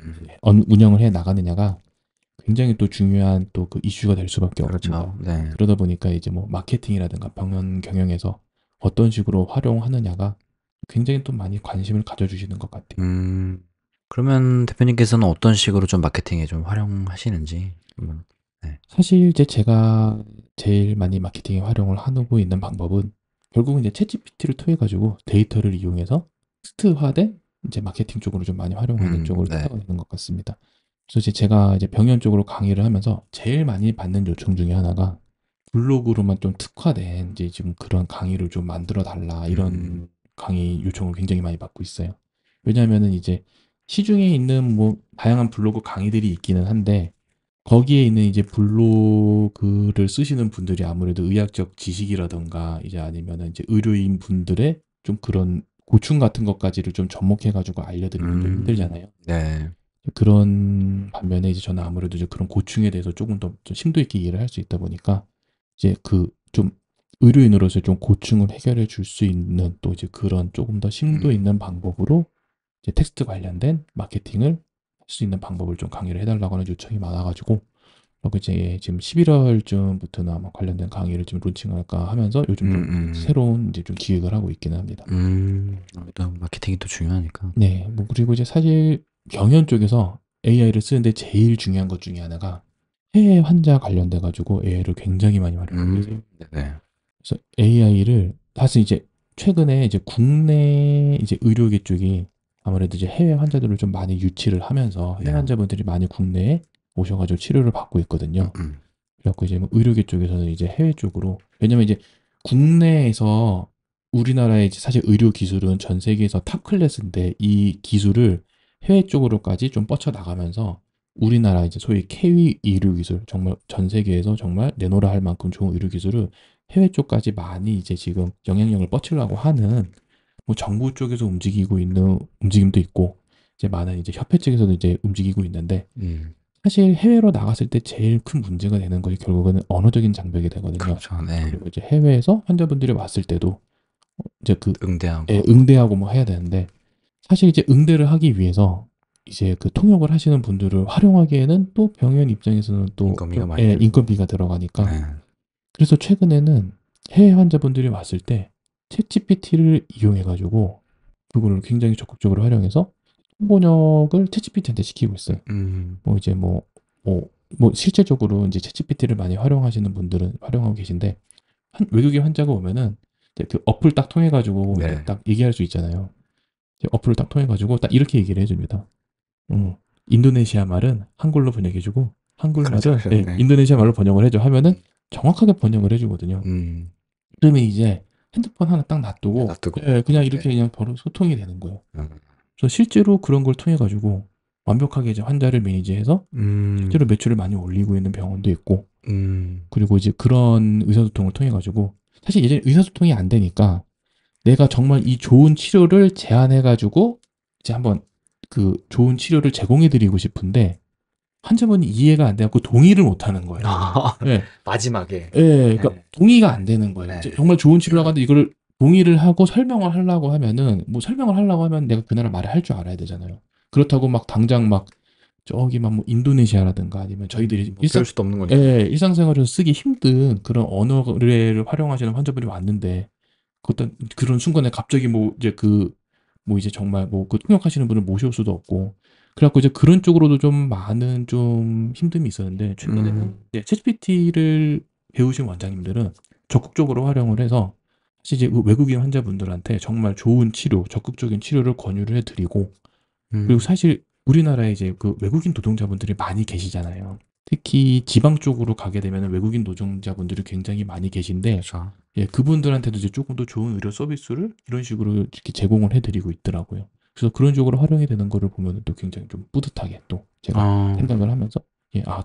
운영을 해 나가느냐가 굉장히 또 중요한 또 그 이슈가 될 수밖에 없습니다. 그렇죠. 네. 그러다 보니까 이제 뭐 마케팅이라든가 병원 경영에서 어떤 식으로 활용하느냐가 굉장히 또 많이 관심을 가져주시는 것 같아요. 음. 그러면 대표님께서는 어떤 식으로 좀 마케팅에 좀 활용하시는지 한번. 네. 사실 이제 제가 제일 많이 마케팅에 활용을 하고 있는 방법은 결국은 이제 챗GPT를 통해 가지고 데이터를 이용해서 스트화된 이제 마케팅 쪽으로 좀 많이 활용하는 쪽으로 네. 생각을 하는 것 같습니다. 그래서 이제 제가 이제 병원 쪽으로 강의를 하면서 제일 많이 받는 요청 중에 하나가 블로그로만 좀 특화된 이제 지금 그런 강의를 좀 만들어 달라 음. 이런 강의 요청을 굉장히 많이 받고 있어요. 왜냐하면은 이제 시중에 있는 뭐 다양한 블로그 강의들이 있기는 한데 거기에 있는 이제 블로그를 쓰시는 분들이 아무래도 의학적 지식이라든가 이제 아니면은 이제 의료인 분들의 좀 그런 고충 같은 것까지를 좀 접목해 가지고 알려드리긴 좀 힘들잖아요. 네. 그런 반면에 이제 저는 아무래도 이제 그런 고충에 대해서 조금 더 좀 심도 있게 이해를 할 수 있다 보니까 이제 그 좀 의료인으로서 좀 고충을 해결해 줄 수 있는 또 이제 그런 조금 더 심도 있는 방법으로 이제 텍스트 관련된 마케팅을 할 수 있는 방법을 좀 강의를 해달라고 하는 요청이 많아가지고 그리고 이제 지금 11월쯤부터는 아마 관련된 강의를 좀 론칭할까 하면서 요즘 좀 새로운 이제 좀 기획을 하고 있기는 합니다. 또 마케팅이 또 중요하니까. 네, 뭐 그리고 이제 사실 경연 쪽에서 AI를 쓰는데 제일 중요한 것 중에 하나가 해외 환자 관련돼 가지고 AI를 굉장히 많이 활용하고 계세요. 네네. 그래서 AI를 사실 이제 최근에 이제 국내 이제 의료계 쪽이 아무래도 이제 해외 환자들을 좀 많이 유치를 하면서 해외 네. 환자분들이 많이 국내에 오셔가지고 치료를 받고 있거든요. 음. 그래갖고 이제 뭐 의료계 쪽에서는 이제 해외 쪽으로 왜냐면 이제 국내에서 우리나라의 이제 사실 의료 기술은 전 세계에서 탑 클래스인데 이 기술을 해외 쪽으로까지 좀 뻗쳐 나가면서 우리나라 이제 소위 K 의료 기술 정말 전 세계에서 정말 내놓으라 할 만큼 좋은 의료 기술을 해외 쪽까지 많이 이제 지금 영향력을 뻗치려고 하는 뭐 정부 쪽에서 움직이고 있는 움직임도 있고 이제 많은 이제 협회 측에서도 이제 움직이고 있는데 음. 사실 해외로 나갔을 때 제일 큰 문제가 되는 것이 결국은 언어적인 장벽이 되거든요. 그렇죠. 네. 그리고 이제 해외에서 환자분들이 왔을 때도 이제 그 응대하고. 응대하고 뭐 해야 되는데 사실 이제 응대를 하기 위해서 이제 그 통역을 하시는 분들을 활용하기에는 또 병원 입장에서는 또 인건비가 좀 많이 들고. 인건비가 들어가니까 네. 그래서 최근에는 해외 환자분들이 왔을 때 챗GPT를 이용해 가지고 그거를 굉장히 적극적으로 활용해서 통번역을 챗GPT한테 시키고 있어요. 뭐 이제 뭐 실제적으로 이제 챗GPT를 많이 활용하시는 분들은 활용하고 계신데 외국인 환자가 오면은 이제 그 어플 딱 통해 가지고 이제 네. 딱 얘기할 수 있잖아요. 이제 어플을 딱 통해 가지고 딱 이렇게 얘기를 해줍니다. 인도네시아 말은 한글로 번역해주고 한글 그렇죠, 말은 그렇죠. 네. 인도네시아 말로 번역을 해줘 하면은 정확하게 번역을 해주거든요. 음. 그러면 이제 핸드폰 하나 딱 놔두고 놔두고. 그냥 이렇게 네. 그냥 바로 소통이 되는 거예요. 음. 그래서 실제로 그런 걸 통해 가지고 완벽하게 이제 환자를 매니지해서 실제로 음. 매출을 많이 올리고 있는 병원도 있고 음. 그리고 이제 그런 의사소통을 통해 가지고 사실 예전에 의사소통이 안 되니까 내가 정말 이 좋은 치료를 제안해 가지고 이제 한번 그 좋은 치료를 제공해 드리고 싶은데 환자분이 이해가 안 돼 갖고 동의를 못 하는 거예요. 예. 마지막에. 그러니까 네. 동의가 안 되는 거예요. 네. 정말 좋은 치료라고 하는데 이걸 동의를 하고 설명을 하려고 하면은 뭐 설명을 하려고 하면 내가 그 나라 말을 할 줄 알아야 되잖아요. 그렇다고 막 당장 막 저기 막 뭐 인도네시아라든가 아니면 저희들이 뭐 배울 수도 없는 거니까. 일상생활에서 쓰기 힘든 그런 언어를 활용하시는 환자분이 왔는데 그런 순간에 갑자기 뭐 이제 뭐 이제 정말 뭐 그 통역하시는 분을 모실 수도 없고 그래갖고 이제 그런 쪽으로도 좀 많은 좀 힘듦이 있었는데 최근에는 이제 챗GPT를 배우신 원장님들은 적극적으로 활용을 해서 사실 이제 그 외국인 환자분들한테 정말 좋은 치료, 적극적인 치료를 권유를 해드리고 그리고 음. 사실 우리나라에 이제 그 외국인 노동자분들이 많이 계시잖아요. 특히 지방 쪽으로 가게 되면 외국인 노동자분들이 굉장히 많이 계신데 그렇죠. 그분들한테도 이제 조금 더 좋은 의료 서비스를 이런 식으로 이렇게 제공을 해드리고 있더라고요. 그래서 그런 쪽으로 활용이 되는 거를 보면 또 굉장히 좀 뿌듯하게 또 제가 어. 생각을 하면서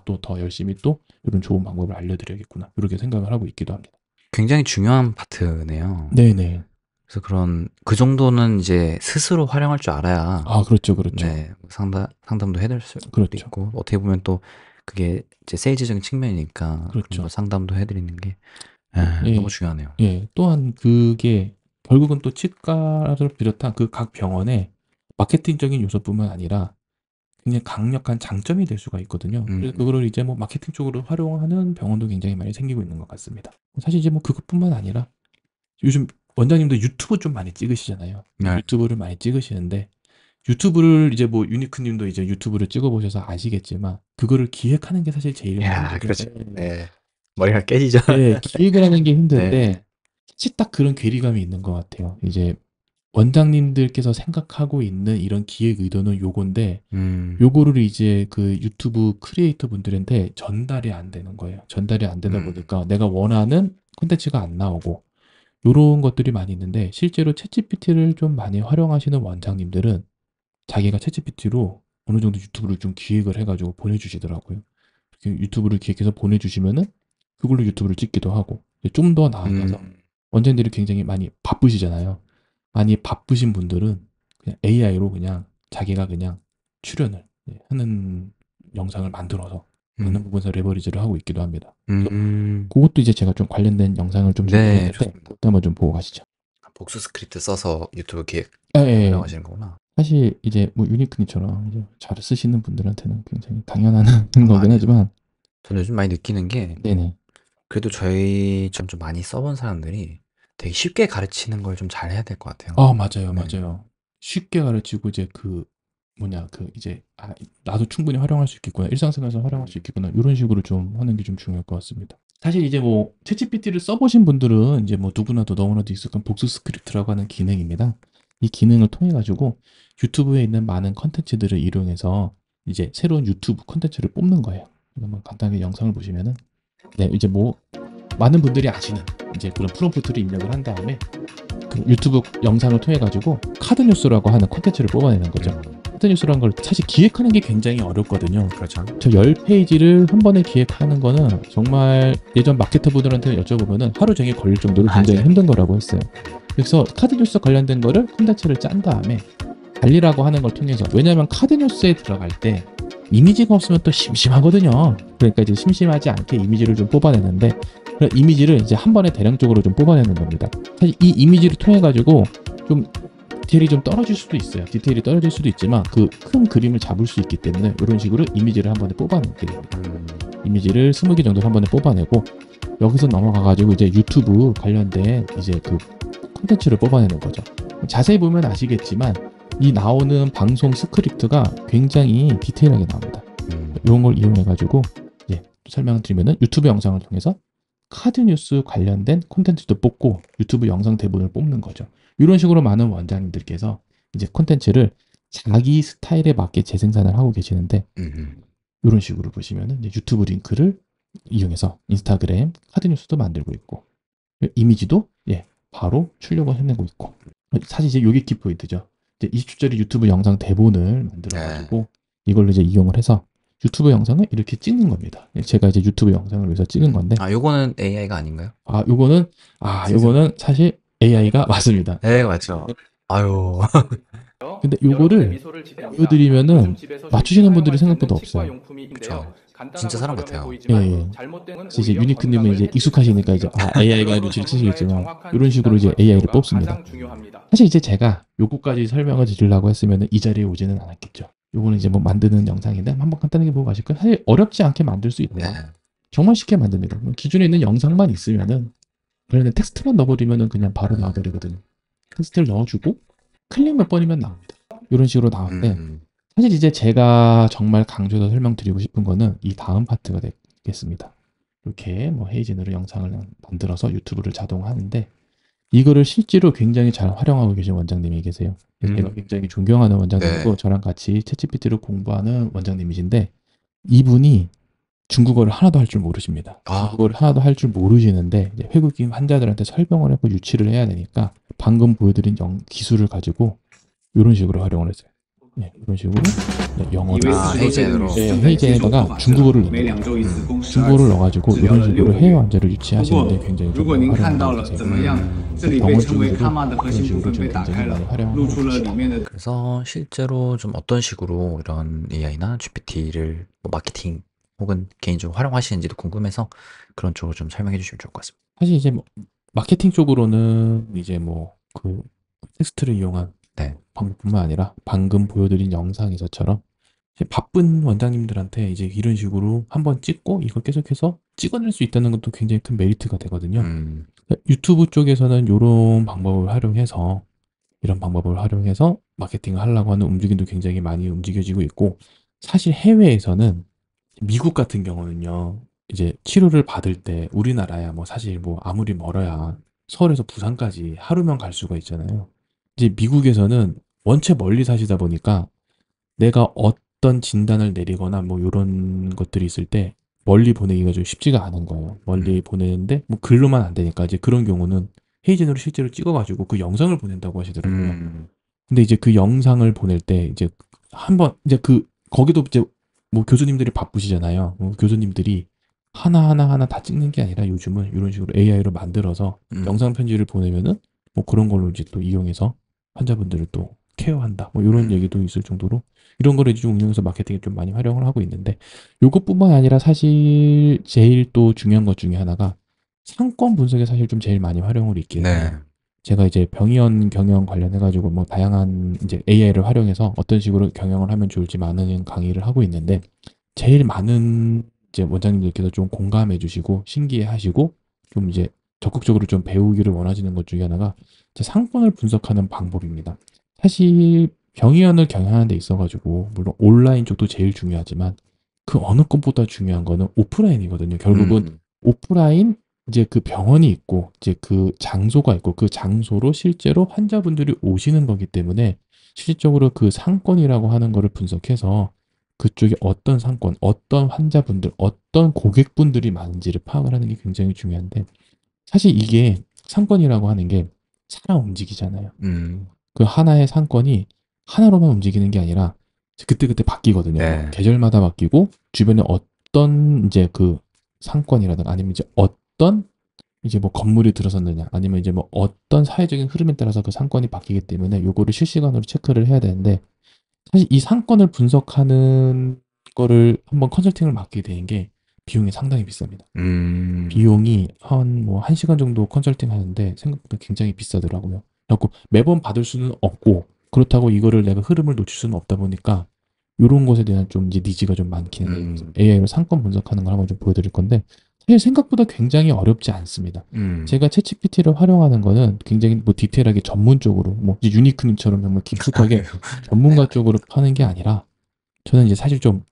또 더 열심히 또 이런 좋은 방법을 알려드려야겠구나. 이렇게 생각을 하고 있기도 합니다. 굉장히 중요한 파트네요. 네네. 그래서 그 정도는 이제 스스로 활용할 줄 알아야 그렇죠, 그렇죠. 네, 상담도 해드릴 수도 그렇죠. 있고 어떻게 보면 또 그게 이제 세일즈적인 측면이니까 그런 거 그렇죠. 상담도 해드리는 게 너무 예, 중요하네요. 또한 그게 결국은 또 치과를 비롯한 그 각 병원의 마케팅적인 요소뿐만 아니라 굉장히 강력한 장점이 될 수가 있거든요. 그래서 음. 그거를 이제 뭐 마케팅 쪽으로 활용하는 병원도 굉장히 많이 생기고 있는 것 같습니다. 사실 이제 뭐 그것뿐만 아니라 요즘 원장님도 유튜브 좀 많이 찍으시잖아요. 네. 유튜브를 많이 찍으시는데 유튜브를 이제 뭐 유니크 님도 이제 유튜브를 찍어 보셔서 아시겠지만 그거를 기획하는 게 사실 제일 야, 힘들죠. 그렇죠. 네. 머리가 깨지죠. 기획을 하는 게 네. 힘든데 사실 딱 그런 괴리감이 있는 것 같아요. 이제 원장님들께서 생각하고 있는 이런 기획 의도는 요건데 음. 요거를 이제 그 유튜브 크리에이터 분들한테 전달이 안 되는 거예요. 전달이 안 되다 음. 보니까 내가 원하는 콘텐츠가 안 나오고 요런 것들이 많이 있는데 실제로 챗GPT를 좀 많이 활용하시는 원장님들은 자기가 챗GPT로 어느 정도 유튜브를 좀 기획을 해가지고 보내주시더라고요. 이렇게 유튜브를 기획해서 보내주시면은 그걸로 유튜브를 찍기도 하고 좀 더 나아가서 음. 원장님들이 굉장히 많이 바쁘시잖아요. 많이 바쁘신 분들은 그냥 AI로 그냥 자기가 그냥 출연을 하는 영상을 만들어서 음. 많은 부분에서 레버리지를 하고 있기도 합니다. 그래서 음. 그것도 이제 제가 좀 관련된 영상을 좀 준비해 네, 있는데 좋습니다. 그것도 한번 좀 보고 가시죠. 복수 스크립트 써서 유튜브 기획 예, 예. 활용하시는 거구나. 사실 이제 뭐 유니크니처럼 이제 잘 쓰시는 분들한테는 굉장히 당연한 거긴 아니에요. 하지만 저는 요즘 많이 느끼는 게 네네. 그래도 저희처럼 좀 많이 써본 사람들이 되게 쉽게 가르치는 걸 좀 잘해야 될 것 같아요. 맞아요, 네. 맞아요. 쉽게 가르치고 이제 이제 나도 충분히 활용할 수 있겠구나. 일상생활에서 활용할 수 있겠구나. 이런 식으로 좀 하는 게 좀 중요할 것 같습니다. 사실 이제 뭐 챗GPT를 써보신 분들은 이제 뭐 누구나도 너무나도 익숙한 복수 스크립트라고 하는 기능입니다. 이 기능을 통해 가지고 유튜브에 있는 많은 컨텐츠들을 이용해서 이제 새로운 유튜브 컨텐츠를 뽑는 거예요. 한번 간단하게 영상을 보시면은 이제 뭐 많은 분들이 아시는 이제 그런 프롬프트를 입력을 한 다음에 그 유튜브 영상을 통해 가지고 카드 뉴스라고 하는 콘텐츠를 뽑아내는 거죠. 카드 뉴스라는 걸 사실 기획하는 게 굉장히 어렵거든요. 그렇죠. 저 10페이지를 한 번에 기획하는 거는 정말 예전 마케터분들한테 여쭤보면은 하루 종일 걸릴 정도로 굉장히 네. 힘든 거라고 했어요. 그래서 카드 뉴스 관련된 거를 콘텐츠를 짠 다음에 관리라고 하는 걸 통해서 왜냐하면 카드 뉴스에 들어갈 때 이미지가 없으면 또 심심하거든요. 그러니까 이제 심심하지 않게 이미지를 좀 뽑아내는데 그 이미지를 이제 한 번에 대량적으로 좀 뽑아내는 겁니다. 사실 이 이미지를 통해 가지고 좀 디테일이 좀 떨어질 수도 있어요. 디테일이 떨어질 수도 있지만 그 큰 그림을 잡을 수 있기 때문에 이런 식으로 이미지를 한 번에 뽑아내게 됩니다. 이미지를 20개 정도 한 번에 뽑아내고 여기서 넘어가 가지고 이제 유튜브 관련된 이제 그 콘텐츠를 뽑아내는 거죠. 자세히 보면 아시겠지만 이 나오는 방송 스크립트가 굉장히 디테일하게 나옵니다. 이런 걸 이용해 가지고 이제 설명을 드리면은 유튜브 영상을 통해서 카드 뉴스 관련된 콘텐츠도 뽑고 유튜브 영상 대본을 뽑는 거죠. 이런 식으로 많은 원장님들께서 이제 콘텐츠를 자기 스타일에 맞게 재생산을 하고 계시는데 이런 식으로 보시면은 이제 유튜브 링크를 이용해서 인스타그램 카드 뉴스도 만들고 있고 이미지도 바로 출력을 해내고 있고. 사실 이제 요게 키포인트죠. 이제 20초짜리 유튜브 영상 대본을 만들어 네. 가지고 이걸로 이제 이용을 해서 유튜브 영상을 이렇게 찍는 겁니다. 제가 이제 유튜브 영상을 위해서 찍은 건데, 아, 요거는 AI가 아닌가요? 요거는 사실 AI가 맞습니다. 네, 맞죠. 아유. 근데 요거를 보여드리면은 맞추시는 분들이 생각보다 없어요. 그쵸. 진짜 사람 같아요. 예, 예. 이제 유니크님은 이제 익숙하시니까 이제 AI가 눈치를 채시겠지만 이런 식으로 이제 AI를 뽑습니다. 사실 이제 제가 요거까지 설명을 드리려고 했으면 이 자리에 오지는 않았겠죠. 요거는 이제 뭐 만드는 영상인데 한번 간단하게 보고 가실까요? 사실 어렵지 않게 만들 수 있고요. 네. 정말 쉽게 만듭니다. 기존에 있는 영상만 있으면은 그런데 텍스트만 넣어버리면은 그냥 바로 나와버리거든요. 텍스트를 넣어주고 클릭 몇 번이면 나옵니다. 이런 식으로 나오는데 사실 이제 제가 정말 강조해서 설명드리고 싶은 거는 이 다음 파트가 되겠습니다. 이렇게 뭐 헤이젠으로 영상을 만들어서 유튜브를 자동화하는데 이거를 실제로 굉장히 잘 활용하고 계신 원장님이 계세요. 제가 굉장히 존경하는 원장님이고 네. 저랑 같이 챗GPT를 공부하는 원장님이신데 이분이 중국어를 하나도 할 줄 모르십니다. 아. 중국어를 하나도 할 줄 모르시는데 이제 외국인 환자들한테 설명을 하고 유치를 해야 되니까 방금 보여드린 기술을 가지고 이런 식으로 활용을 했어요. 네, 이런 식으로 영어를 헤이젠으로. 헤이젠에다가 중국어를 넣는 거예요. 중국어를 넣어가지고 이런 식으로 해외 환자를 유치하시는데 굉장히 좀 활용하고 계세요. 병원 쪽에서도 이런 식으로 좀 굉장히 많이 활용하고 계십니다. 그래서 실제로 좀 어떤 식으로 이런 AI나 GPT를 뭐 마케팅 혹은 개인적으로 활용하시는지도 궁금해서 그런 쪽으로 좀 설명해 주시면 좋을 것 같습니다. 사실 이제 뭐 마케팅 쪽으로는 이제 뭐 그 텍스트를 이용한 네. 방법뿐만 아니라 방금 보여드린 영상에서처럼 이제 바쁜 원장님들한테 이제 이런 식으로 한번 찍고 이걸 계속해서 찍어낼 수 있다는 것도 굉장히 큰 메리트가 되거든요. 유튜브 쪽에서는 이런 방법을 활용해서 마케팅을 하려고 하는 움직임도 굉장히 많이 움직여지고 있고 사실 해외에서는 미국 같은 경우는요. 이제 치료를 받을 때 우리나라야 뭐 사실 뭐 아무리 멀어야 서울에서 부산까지 하루면 갈 수가 있잖아요. 이제 미국에서는 원체 멀리 사시다 보니까 내가 어떤 진단을 내리거나 뭐 요런 것들이 있을 때 멀리 보내기가 좀 쉽지가 않은 거예요. 멀리 보내는데 뭐 글로만 안 되니까 이제 그런 경우는 헤이젠으로 실제로 찍어가지고 그 영상을 보낸다고 하시더라고요. 근데 이제 그 영상을 보낼 때 이제 한번 이제 거기도 이제 뭐 교수님들이 바쁘시잖아요. 교수님들이 하나하나 다 찍는 게 아니라 요즘은 이런 식으로 AI로 만들어서 영상 편지를 보내면은 뭐 그런 걸로 이제 또 이용해서 환자분들을 또 케어한다. 뭐 이런 얘기도 있을 정도로 이런 거를 이제 좀 운영해서 마케팅에 좀 많이 활용을 하고 있는데 요것뿐만 아니라 사실 제일 또 중요한 것 중에 하나가 상권 분석에 사실 좀 제일 많이 활용을 있게 네. 해요. 제가 이제 병의원 경영 관련해가지고 뭐 다양한 이제 AI를 활용해서 어떤 식으로 경영을 하면 좋을지 많은 강의를 하고 있는데 제일 많은 이제 원장님들께서 좀 공감해 주시고 신기해 하시고 좀 이제 적극적으로 좀 배우기를 원하시는 것 중에 하나가 이제 상권을 분석하는 방법입니다. 사실 병의원을 경영하는 데 있어가지고 물론 온라인 쪽도 제일 중요하지만 그 어느 것보다 중요한 거는 오프라인이거든요. 결국은 오프라인 이제 그 병원이 있고 이제 그 장소가 있고 그 장소로 실제로 환자분들이 오시는 거기 때문에 실질적으로 그 상권이라고 하는 거를 분석해서 그쪽에 어떤 상권, 어떤 환자분들, 어떤 고객분들이 많은지를 파악을 하는 게 굉장히 중요한데 사실 이게 상권이라고 하는 게 사람 움직이잖아요. 그 하나의 상권이 하나로만 움직이는 게 아니라 그때그때 바뀌거든요. 네. 계절마다 바뀌고 주변에 어떤 이제 그 상권이라든가 아니면 이제 어떤 이제 뭐 건물이 들어섰느냐 아니면 이제 뭐 어떤 사회적인 흐름에 따라서 그 상권이 바뀌기 때문에 요거를 실시간으로 체크를 해야 되는데 사실 이 상권을 분석하는 거를 한번 컨설팅을 맡게 된 게 비용이 상당히 비쌉니다. 비용이 한 뭐 1시간 정도 컨설팅 하는데 생각보다 굉장히 비싸더라고요. 그래갖고 매번 받을 수는 없고 그렇다고 이거를 내가 흐름을 놓칠 수는 없다 보니까 요런 것에 대한 좀 이제 니즈가 좀 많긴 해요. AI로 상권 분석하는 걸 한번 좀 보여드릴 건데 사실 생각보다 굉장히 어렵지 않습니다. 제가 챗GPT를 활용하는 거는 굉장히 뭐 디테일하게 전문적으로 뭐 이제 유니크님처럼 정말 깊숙하게 전문가 쪽으로 파는 게 아니라 저는 이제 사실 좀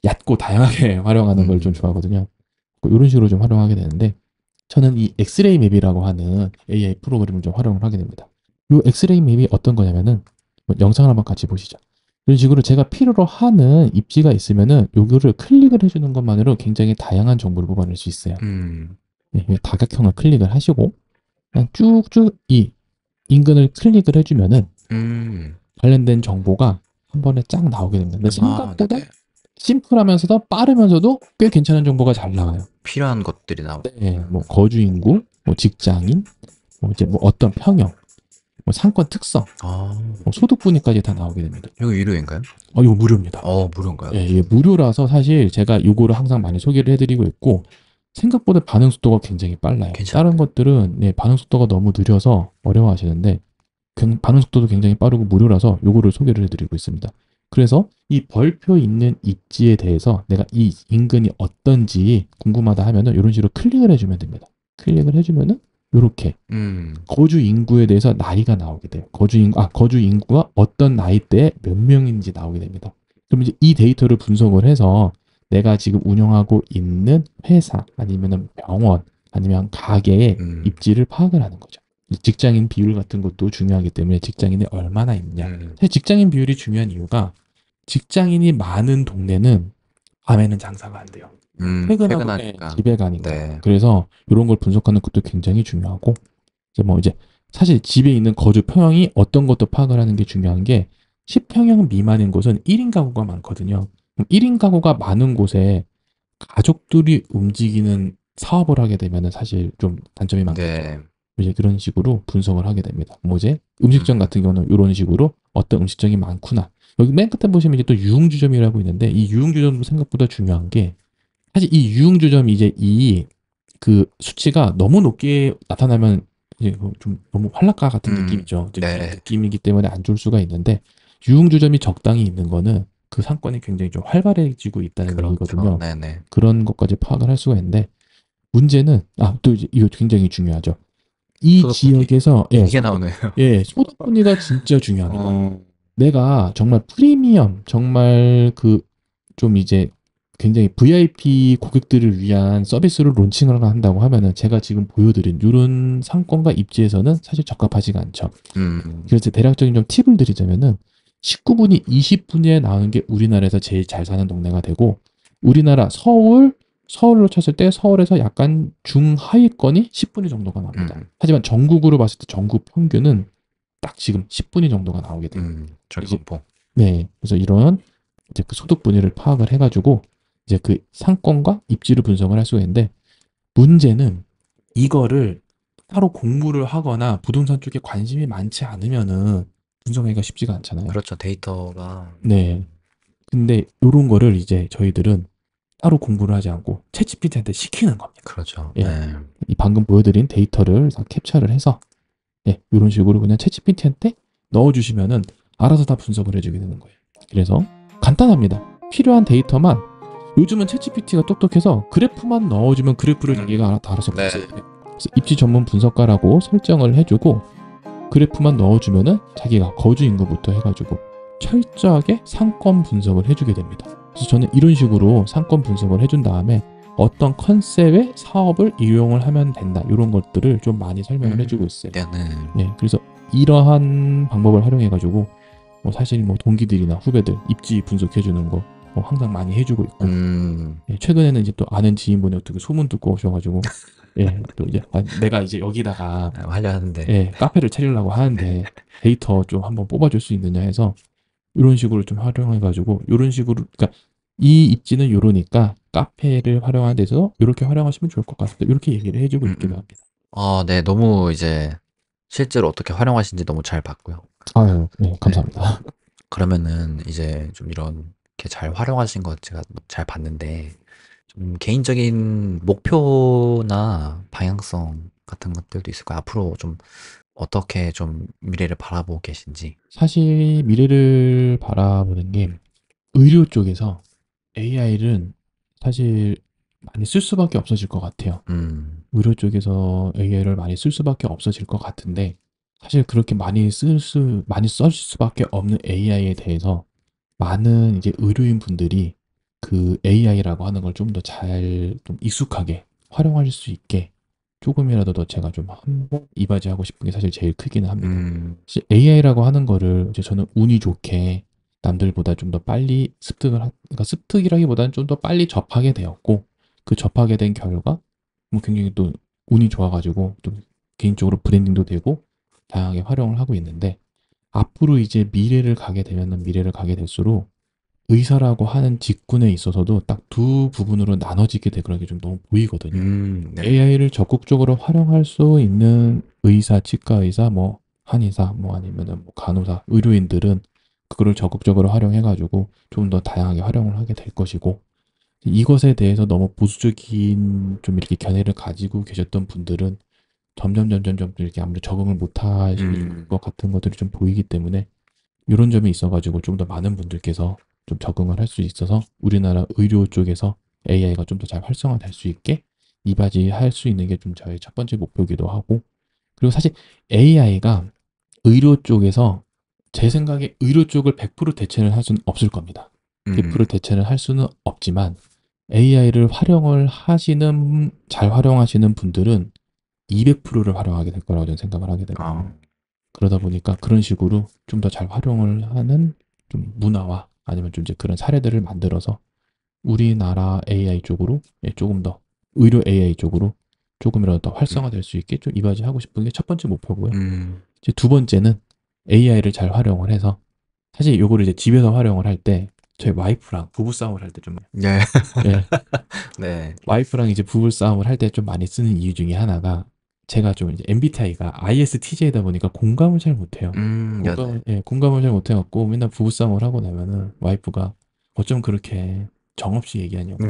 얕고 다양하게 활용하는 걸 좀 좋아하거든요. 이런 식으로 좀 활용하게 되는데 저는 이 엑스레이 맵이라고 하는 AI 프로그램을 좀 활용을 하게 됩니다. 이 엑스레이 맵이 어떤 거냐면은 뭐 영상을 한번 같이 보시죠. 이런 식으로 제가 필요로 하는 입지가 있으면은 요거를 클릭을 해주는 것만으로 굉장히 다양한 정보를 뽑아낼 수 있어요. 네, 다각형을 클릭을 하시고 그냥 쭉쭉 이 인근을 클릭을 해주면은 음. 관련된 정보가 한 번에 쫙 나오게 됩니다. 근데 아, 생각보다 네네. 심플하면서도 빠르면서도 꽤 괜찮은 정보가 잘 나와요. 필요한 것들이 나오고. 네, 뭐 거주 인구, 뭐 직장인, 뭐 이제 뭐 어떤 평형, 뭐 상권 특성, 아, 뭐 소득 분위까지 다 나오게 됩니다. 이거 유료인가요? 이거 무료입니다. 무료인가요? 예, 이게 무료라서 사실 제가 요거를 항상 많이 소개를 해드리고 있고 생각보다 반응 속도가 굉장히 빨라요. 다른 괜찮은데. 것들은 네, 반응 속도가 너무 느려서 어려워하시는데 반응 속도도 굉장히 빠르고 무료라서 요거를 소개를 해드리고 있습니다. 그래서 이 벌표 있는 입지에 대해서 내가 이 인근이 어떤지 궁금하다 하면은 이런 식으로 클릭을 해주면 됩니다. 클릭을 해주면은 요렇게 음. 거주 인구에 대해서 나이가 나오게 돼요. 거주 인구가 어떤 나이대에 몇 명인지 나오게 됩니다. 그럼 이제 이 데이터를 분석을 해서 내가 지금 운영하고 있는 회사 아니면 병원 아니면 가게의 음. 입지를 파악을 하는 거죠. 직장인 비율 같은 것도 중요하기 때문에 직장인이 얼마나 있냐. 음. 사실 직장인 비율이 중요한 이유가 직장인이 많은 동네는 밤에는 장사가 안 돼요. 퇴근하고 퇴근하니까. 집에 가니까. 네. 그래서 이런 걸 분석하는 것도 굉장히 중요하고 이제 사실 집에 있는 거주 평형이 어떤 것도 파악을 하는 게 중요한 게 10평형 미만인 곳은 1인 가구가 많거든요. 1인 가구가 많은 곳에 가족들이 움직이는 사업을 하게 되면 사실 좀 단점이 많겠죠. 네. 이제 그런 식으로 분석을 하게 됩니다. 뭐 이제 음식점 음. 같은 경우는 이런 식으로 어떤 음식점이 많구나. 여기 맨 끝에 보시면 이제 또 유흥주점이라고 있는데 이 유흥주점도 생각보다 중요한 게 사실 이 유흥주점이 이제 이 그 수치가 너무 높게 나타나면 이제 좀 너무 활락가 같은 느낌이죠. 이제 그런 네. 느낌이기 때문에 안 좋을 수가 있는데 유흥주점이 적당히 있는 거는 그 상권이 굉장히 좀 활발해지고 있다는 그렇죠. 얘기거든요. 네네. 그런 것까지 파악을 할 수가 있는데 문제는 또 이제 이거 굉장히 중요하죠. 이 소득분이. 지역에서 이게 나오네요. 소득 분위가 진짜 중요합니다. 어. 내가 정말 프리미엄 정말 그 좀 이제 굉장히 VIP 고객들을 위한 서비스를 론칭을 한다고 하면은 제가 지금 보여드린 이런 상권과 입지에서는 사실 적합하지가 않죠. 음. 그래서 대략적인 좀 팁을 드리자면은 19분이 20분에 나오는 게 우리나라에서 제일 잘 사는 동네가 되고 우리나라 서울로 쳤을 때 서울에서 약간 중하위권이 10분위 정도가 나옵니다. 음. 하지만 전국으로 봤을 때 전국 평균은 딱 지금 10분위 정도가 나오게 돼요. 저기 이제 공포. 네, 그래서 이런 이제 그 소득 분위를 파악을 해가지고 이제 그 상권과 입지를 분석을 할 수가 있는데 문제는 이거를 따로 공부를 하거나 부동산 쪽에 관심이 많지 않으면은 분석하기가 쉽지가 않잖아요. 그렇죠. 데이터가. 네. 근데 이런 거를 이제 저희들은 따로 공부를 하지 않고 챗GPT한테 시키는 겁니다. 그렇죠. 예. 네. 이 방금 보여드린 데이터를 다 캡처를 해서 이런 식으로 그냥 챗GPT한테 넣어주시면은 알아서 다 분석을 해주게 되는 거예요. 그래서 간단합니다. 필요한 데이터만 요즘은 챗GPT가 똑똑해서 그래프만 넣어주면 그래프를 자기가 알아서 네. 분석해. 그래서 입지 전문 분석가라고 설정을 해주고 그래프만 넣어주면은 자기가 거주 인구부터 해가지고 철저하게 상권 분석을 해주게 됩니다. 그래서 저는 이런 식으로 상권 분석을 해준 다음에 어떤 컨셉의 사업을 이용을 하면 된다. 이런 것들을 좀 많이 설명을 해주고 있어요. 네. 그래서 이러한 방법을 활용해가지고 사실 뭐 동기들이나 후배들 입지 분석해주는 거 항상 많이 해주고 있고 최근에는 이제 또 아는 지인분이 어떻게 소문 듣고 오셔가지고 또 이제 내가 이제 여기다가 하려는데. 카페를 차리려고 하는데 데이터 좀 한번 뽑아줄 수 있느냐 해서 이런 식으로 좀 활용해가지고 이런 식으로 그러니까 이 입지는 요러니까 카페를 활용하는 데서 이렇게 활용하시면 좋을 것 같습니다. 이렇게 얘기를 해주고 있기도 합니다. 네. 너무 이제 실제로 어떻게 활용하시는지 너무 잘 봤고요. 아유, 네, 감사합니다. 그러면은 이제 좀 이렇게 잘 활용하신 거 제가 잘 봤는데 좀 개인적인 목표나 방향성 같은 것들도 있을까요? 앞으로 좀 어떻게 좀 미래를 바라보고 계신지. 사실 미래를 바라보는 게 의료 쪽에서 AI는 사실 많이 쓸 수밖에 없어질 것 같아요. 음. 의료 쪽에서 AI를 많이 쓸 수밖에 없어질 것 같은데 사실 그렇게 많이 써질 수밖에 없는 AI에 대해서 많은 이제 의료인 분들이 그 AI라고 하는 걸 좀 더 좀 익숙하게 활용할 수 있게 조금이라도 더 제가 좀 한번 이바지하고 싶은 게 사실 제일 크기는 합니다. AI라고 하는 거를 이제 저는 운이 좋게 남들보다 좀 더 빨리 그러니까 습득이라기보다는 좀 더 빨리 접하게 되었고 그 접하게 된 결과 뭐 굉장히 또 운이 좋아가지고 좀 개인적으로 브랜딩도 되고 다양하게 활용을 하고 있는데 앞으로 이제 미래를 가게 될수록 의사라고 하는 직군에 있어서도 딱 두 부분으로 나눠지게 될 그런 게 좀 너무 보이거든요. 네. AI를 적극적으로 활용할 수 있는 의사, 치과 의사, 뭐 한의사, 뭐 아니면은 뭐 간호사, 의료인들은 그거를 적극적으로 활용해가지고 좀 더 다양하게 활용을 하게 될 것이고 이것에 대해서 너무 보수적인 좀 이렇게 견해를 가지고 계셨던 분들은 점점 이렇게 아무래도 적응을 못 하실 것 같은 것들이 좀 보이기 때문에 이런 점이 있어가지고 좀 더 많은 분들께서 좀 적응을 할 수 있어서 우리나라 의료 쪽에서 AI가 좀 더 잘 활성화될 수 있게 이바지할 수 있는 게 좀 저의 첫 번째 목표이기도 하고 그리고 사실 AI가 의료 쪽에서 제 생각에 의료 쪽을 100% 대체를 할 수는 없을 겁니다. 100% 대체를 할 수는 없지만 AI를 잘 활용하시는 분들은 200%를 활용하게 될 거라고 저는 생각을 하게 되거든요. 그러다 보니까 그런 식으로 좀 더 잘 활용을 하는 좀 문화와 아니면 좀 이제 그런 사례들을 만들어서 우리나라 AI 쪽으로 조금 더 의료 AI 쪽으로 조금이라도 더 활성화될 수 있게 좀 이바지하고 싶은 게 첫 번째 목표고요. 이제 두 번째는 AI를 잘 활용을 해서 사실 요거를 이제 집에서 활용을 할 때 저희 와이프랑 부부싸움을 할 때 좀 네. 예, 네. 와이프랑 이제 부부싸움을 할 때 좀 많이 쓰는 이유 중에 하나가 제가 좀 이제 MBTI가 ISTJ다 보니까 공감을 잘 못해요. 네네. 공감을 잘 못해갖고 맨날 부부싸움을 하고 나면은 와이프가 어쩜 그렇게 정없이 얘기하냐고.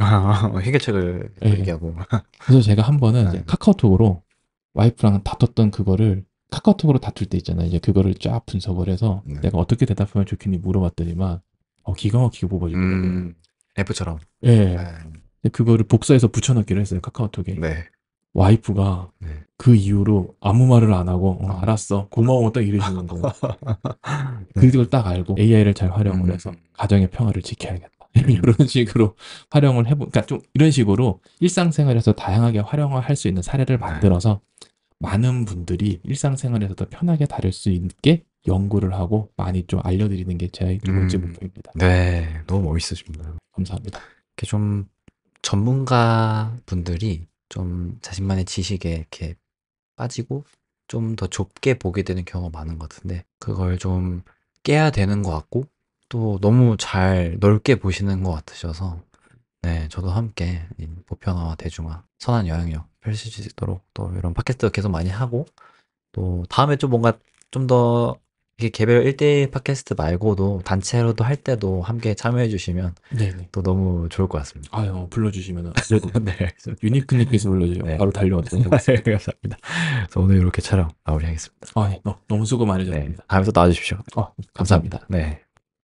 해결책을 또 예. 얘기하고. 그래서 제가 한 번은 이제 네. 카카오톡으로 와이프랑 다퉜던 그거를 카카오톡으로 다툴 때 있잖아요. 이제 그거를 쫙 분석을 해서 네. 내가 어떻게 대답하면 좋겠니 물어봤더니만 기가 막히게 뽑아주더라고요. F처럼. 예. 네. 근데 그거를 복사해서 붙여넣기로 했어요. 카카오톡에. 네. 와이프가 네. 그 이후로 아무 말을 안 하고 어. 알았어 고마워 딱 이러시는 거예요. 네. 그걸 딱 알고 AI를 잘 활용을 해서 가정의 평화를 지켜야겠다. 이런 식으로 활용을 그러니까 좀 이런 식으로 일상생활에서 다양하게 활용을 할 수 있는 사례를 네. 만들어서 많은 분들이 일상생활에서 더 편하게 다룰 수 있게 연구를 하고 많이 좀 알려드리는 게 제 두 번째 목표입니다. 네. 너무 멋있으십니다. 감사합니다. 이렇게 좀 전문가 분들이 좀 자신만의 지식에 이렇게 빠지고 좀 더 좁게 보게 되는 경우가 많은 것 같은데 그걸 좀 깨야 되는 것 같고 또 너무 잘 넓게 보시는 것 같으셔서 네, 저도 함께 이 보편화와 대중화, 선한 영향력 펼칠 수 있도록 또 이런 팟캐스트 계속 많이 하고 또 다음에 좀 뭔가 좀 더 이게 개별 1대1 팟캐스트 말고도 단체로도 할 때도 함께 참여해 주시면 네네. 또 너무 좋을 것 같습니다. 아유 불러주시면 네, 알겠습니다. 유니크님께서 불러주세요. 네. 바로 달려왔던 것 네, 같습니다. 감사합니다. 그래서 오늘 이렇게 촬영 마무리하겠습니다. 네, 너무 수고 네, 많으셨습니다. 다음에 또 나와주십시오. 감사합니다. 네.